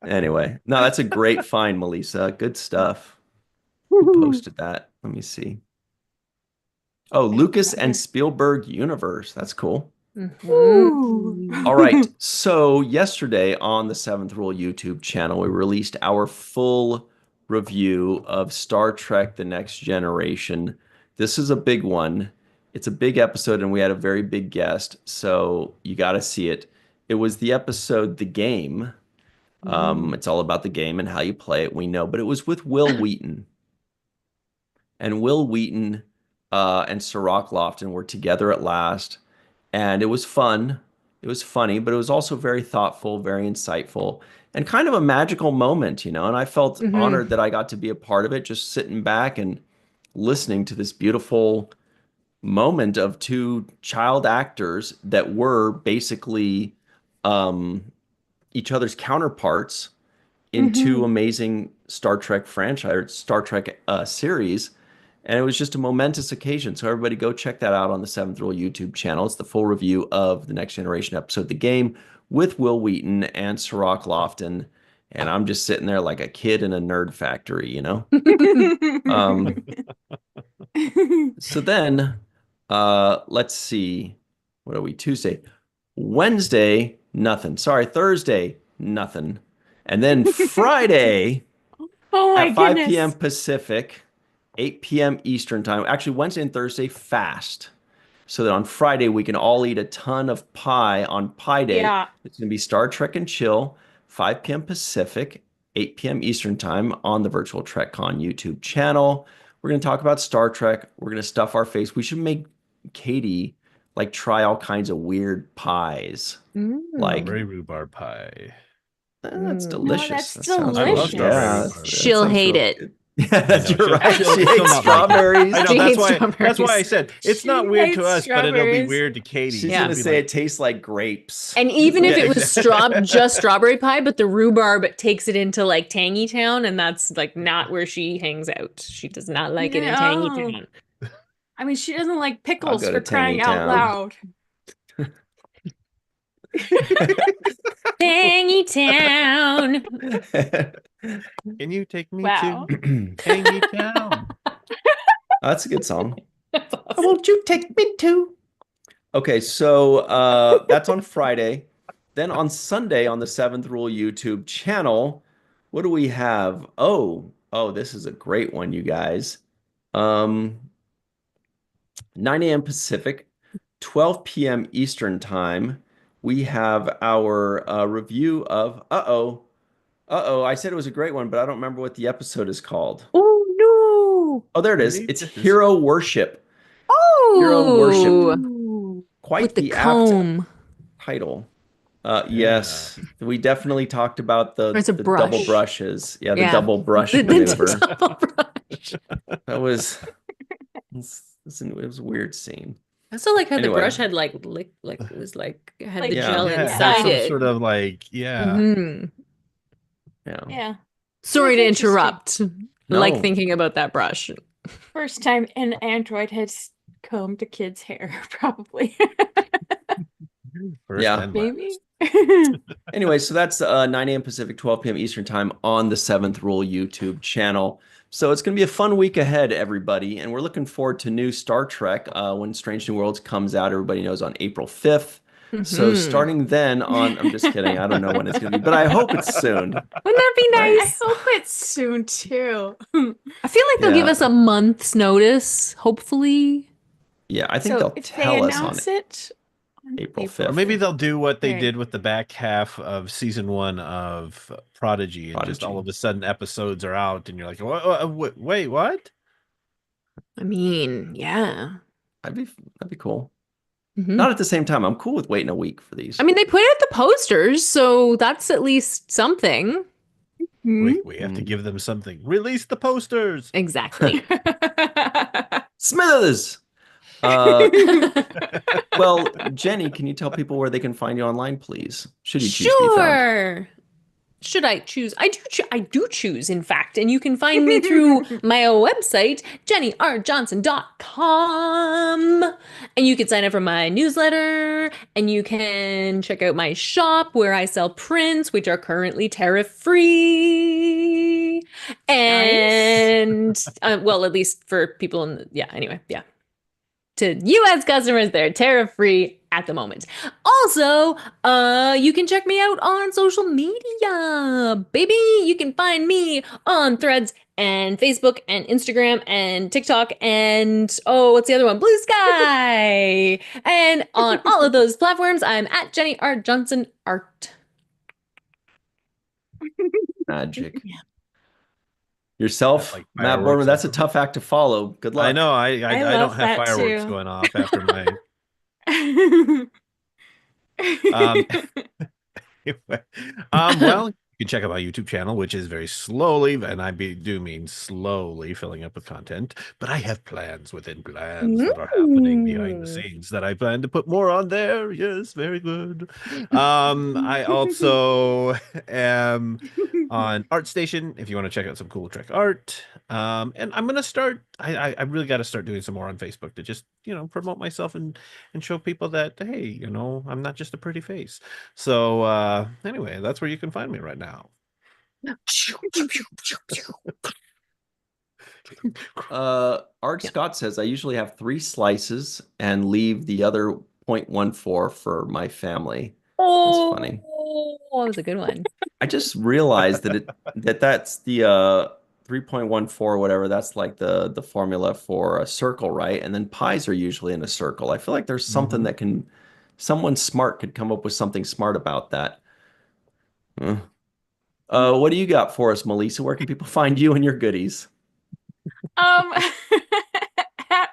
Anyway, no, that's a great find, Melissa. Good stuff. Who posted that? Let me see. Oh, I don't Lucas and remember. Spielberg universe. That's cool. Ooh. All Mhm. right. So yesterday on the Seventh Rule YouTube channel, we released our full review of Star Trek: The Next Generation. This is a big one. It's a big episode, and we had a very big guest, so you got to see it. It was the episode The Game. It's all about the game and how you play it, we know, but it was with Will Wheaton. And Will Wheaton and Sirach Lofton were together at last, and it was fun. It was funny, but it was also very thoughtful, very insightful, and kind of a magical moment, And I felt Mhm. honored that I got to be a part of it, just sitting back and listening to this beautiful moment of two child actors that were basically um, each other's counterparts in two Mhm. amazing Star Trek franchise or Star Trek series. And it was just a momentous occasion. So everybody go check that out on the Seventh Rule YouTube channel. It's the full review of the Next Generation episode, The Game, with Will Wheaton and Sirach Lofton. And I'm just sitting there like a kid in a nerd factory. Um, so then, let's see. What are we? Tuesday. Wednesday, nothing. Sorry, Thursday, nothing. And then Friday Oh my at 5 p.m. goodness. Pacific, 8 p.m. Eastern time. Actually, Wednesday and Thursday fast. So that on Friday we can all eat a ton of pie on Pie Day. Yeah. It's going to be Star Trek and Chill, 5 p.m. Pacific, 8 p.m. Eastern time on the Virtual TrekCon YouTube channel. We're going to talk about Star Trek. We're going to stuff our face. We should make Katie like try all kinds of weird pies. Like, Strawberry rhubarb pie. that's Mm. Oh, delicious. that's That sounds I real. love strawberry Yeah, delicious. rhubarb. that She'll sounds hate real it. good. Yes, You know, you're right. she'll She not hates like it. strawberries. I know She that's hates why strawberries. I said it's She not weird to hates us, but it'll be strawberries. weird to Katie. She's Yeah. gonna She'll be say like, it tastes like grapes. And even if Yeah, it was exactly. just strawberry pie, but the rhubarb takes it into like Tangy Town, and that's like not where she hangs out. She does not like it in Tangy No. Town. I mean, she doesn't like I'll pickles go for to Tangy crying out Town. loud. Tangy Town. can you take me Wow. to Tangy Town? That's a good song. That's Oh, awesome. won't you take me to? Okay, so that's on Friday. Then on Sunday on the Seventh Rule YouTube channel, what do we have? Oh, this is a great one, you guys. 9 a.m. Pacific, 12 p.m. Eastern Time. We have our review of I said it was a great one, but I don't remember what the episode is called. Oh Oh, there it is. It's Hero Worship. no. Hero Worship. Oh, Ooh. Quite with the the apt comb. title. Yeah. Yes, we definitely talked about Or it's a the double brush. brushes. Yeah, the Yeah. double brush The maneuver. double brush. That was it was a weird scene. I also like how the Anyway. brush had like it was like had Like, the Yeah. gel Yeah, it had inside some it. sort of like, yeah. Mhm. Yeah. Yeah. Sorry to That's interesting. interrupt. I like No. thinking about that brush. First time an android has combed a kid's hair, probably. First Yeah. and Maybe. last. Anyway, so that's 9 a.m. Pacific, 12 p.m. Eastern Time on the Seventh Rule YouTube channel. So it's going to be a fun week ahead, everybody. And we're looking forward to new Star Trek when Strange New Worlds comes out. Everybody knows on April 5th. So Mhm. starting then on, I'm just kidding. I don't know when it's going to be, but I hope it's soon. Wouldn't that be Right. nice? I hope it's soon too. I feel like they'll give Yeah. us a month's notice, hopefully. Yeah, I think So they'll if they tell us on announce it on April Or 5th. maybe they'll do what they Very did with the back half of season 1 of Prodigy, and just all Prodigy. of a sudden episodes are out, and you're like, wait, what? I mean, yeah. That'd be cool. Mhm. Not at the same time. I'm cool with waiting a week for these. I mean, they put out the posters, so that's at least something. Hmm? We have to give them something. Release the posters. Exactly. Smithers. Well, Jenny, can you tell people where they can find you online, please? Should you choose to be found? Sure. Should I choose? I do choose, in fact, and you can find me through my website, jennyrjohnson.com. And you can sign up for my newsletter, and you can check out my shop where I sell prints, which are currently tariff-free. And, well, at least for people in the, yeah, anyway, yeah. To US customers, they're tariff-free at the moment. Also, you can check me out on social media, baby. You can find me on Threads and Facebook and Instagram and TikTok and what's the other one? Blue Sky. And on all of those platforms, I'm at Jenny R. Johnson Art. Magic. Yourself, Like Matt fireworks Boardman. That's a after- tough act to follow. Good luck. I know. I don't love have that fireworks too. going off after my. Well, you can check out my YouTube channel, which is very slowly, and do mean slowly filling up with content. But I have plans within plans that are happening behind the scenes that I plan to put more on there. Yes, very good. I also am on ArtStation if you want to check out some cool Trek art. And I'm gonna start. I really got to start doing some more on Facebook to just promote myself and show people that hey, I'm not just a pretty face. So anyway, that's where you can find me right now. Art Scott says I usually have 3 slices and leave the other 0.14 for my family. That's funny. Oh, that was a good one. I just realized that's the 3.14 or whatever. That's like the formula for a circle, right? And then pies are usually in a circle. I feel like there's something that someone smart could come up with something smart about that. What do you got for us, Melissa? Where can people find you and your goodies? At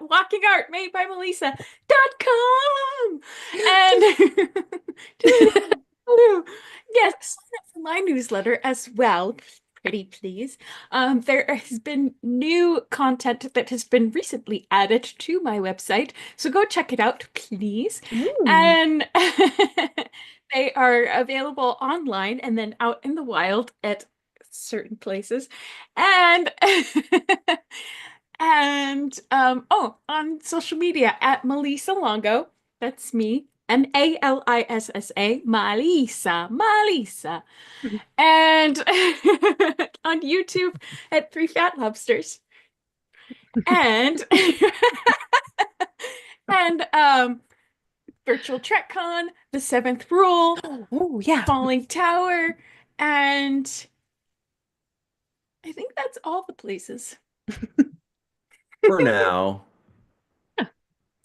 walkingartmadebymelissa.com and yes, sign up for my newsletter as well. Pretty please. There has been new content that has been recently added to my website, so go check it out, please. Ooh. And they are available online and then out in the wild at certain places. And oh, on social media at Melissa Longo. That's me. Malissa, Malissa. And on YouTube at Three Fat Lobsters. And and Virtual TrekCon, The Seventh Rule, Oh, yeah. Falling Tower, and I think that's all the places For now. For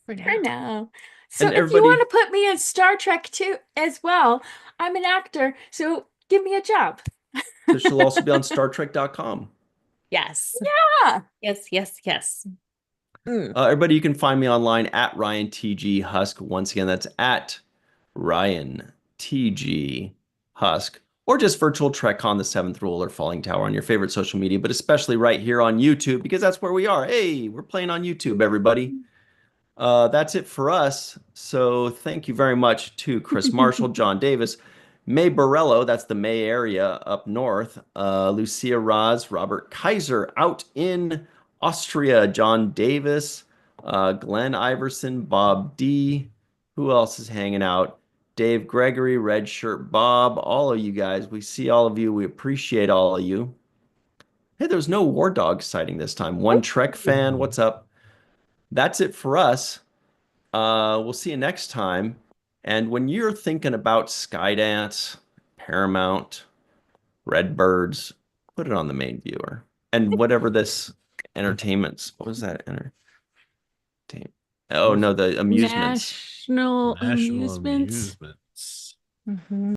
for now. now. So And if you everybody, want to put me in Star Trek too as well, I'm an actor, so give me a job. so she'll also be on StarTrek.com. Yes. Yeah. Yes, yes, yes. Mm. Everybody, you can find me online at Ryan TG Husk. Once again, that's at Ryan TG Husk, or just Virtual TrekCon, The Seventh Rule, or Falling Tower on your favorite social media, but especially right here on YouTube, because that's where we are. Hey, we're playing on YouTube, everybody. That's it for us. So thank you very much to Chris Marshall, John Davis, May Borello, that's the May area up north, Lucia Raz, Robert Kaiser out in Austria, John Davis, Glenn Iverson, Bob D. Who else is hanging out? Dave Gregory, Red Shirt Bob, all of you guys. We see all of you. We appreciate all of you. Hey, there was no War Dog sighting this time. One Trek fan, what's up? That's it for us. We'll see you next time. And when you're thinking about Skydance, Paramount, Redbirds, put it on the main viewer. And whatever this entertainment's, what was that? Entertainment. Oh no, the amusements. National National amusements. amusements. Mhm.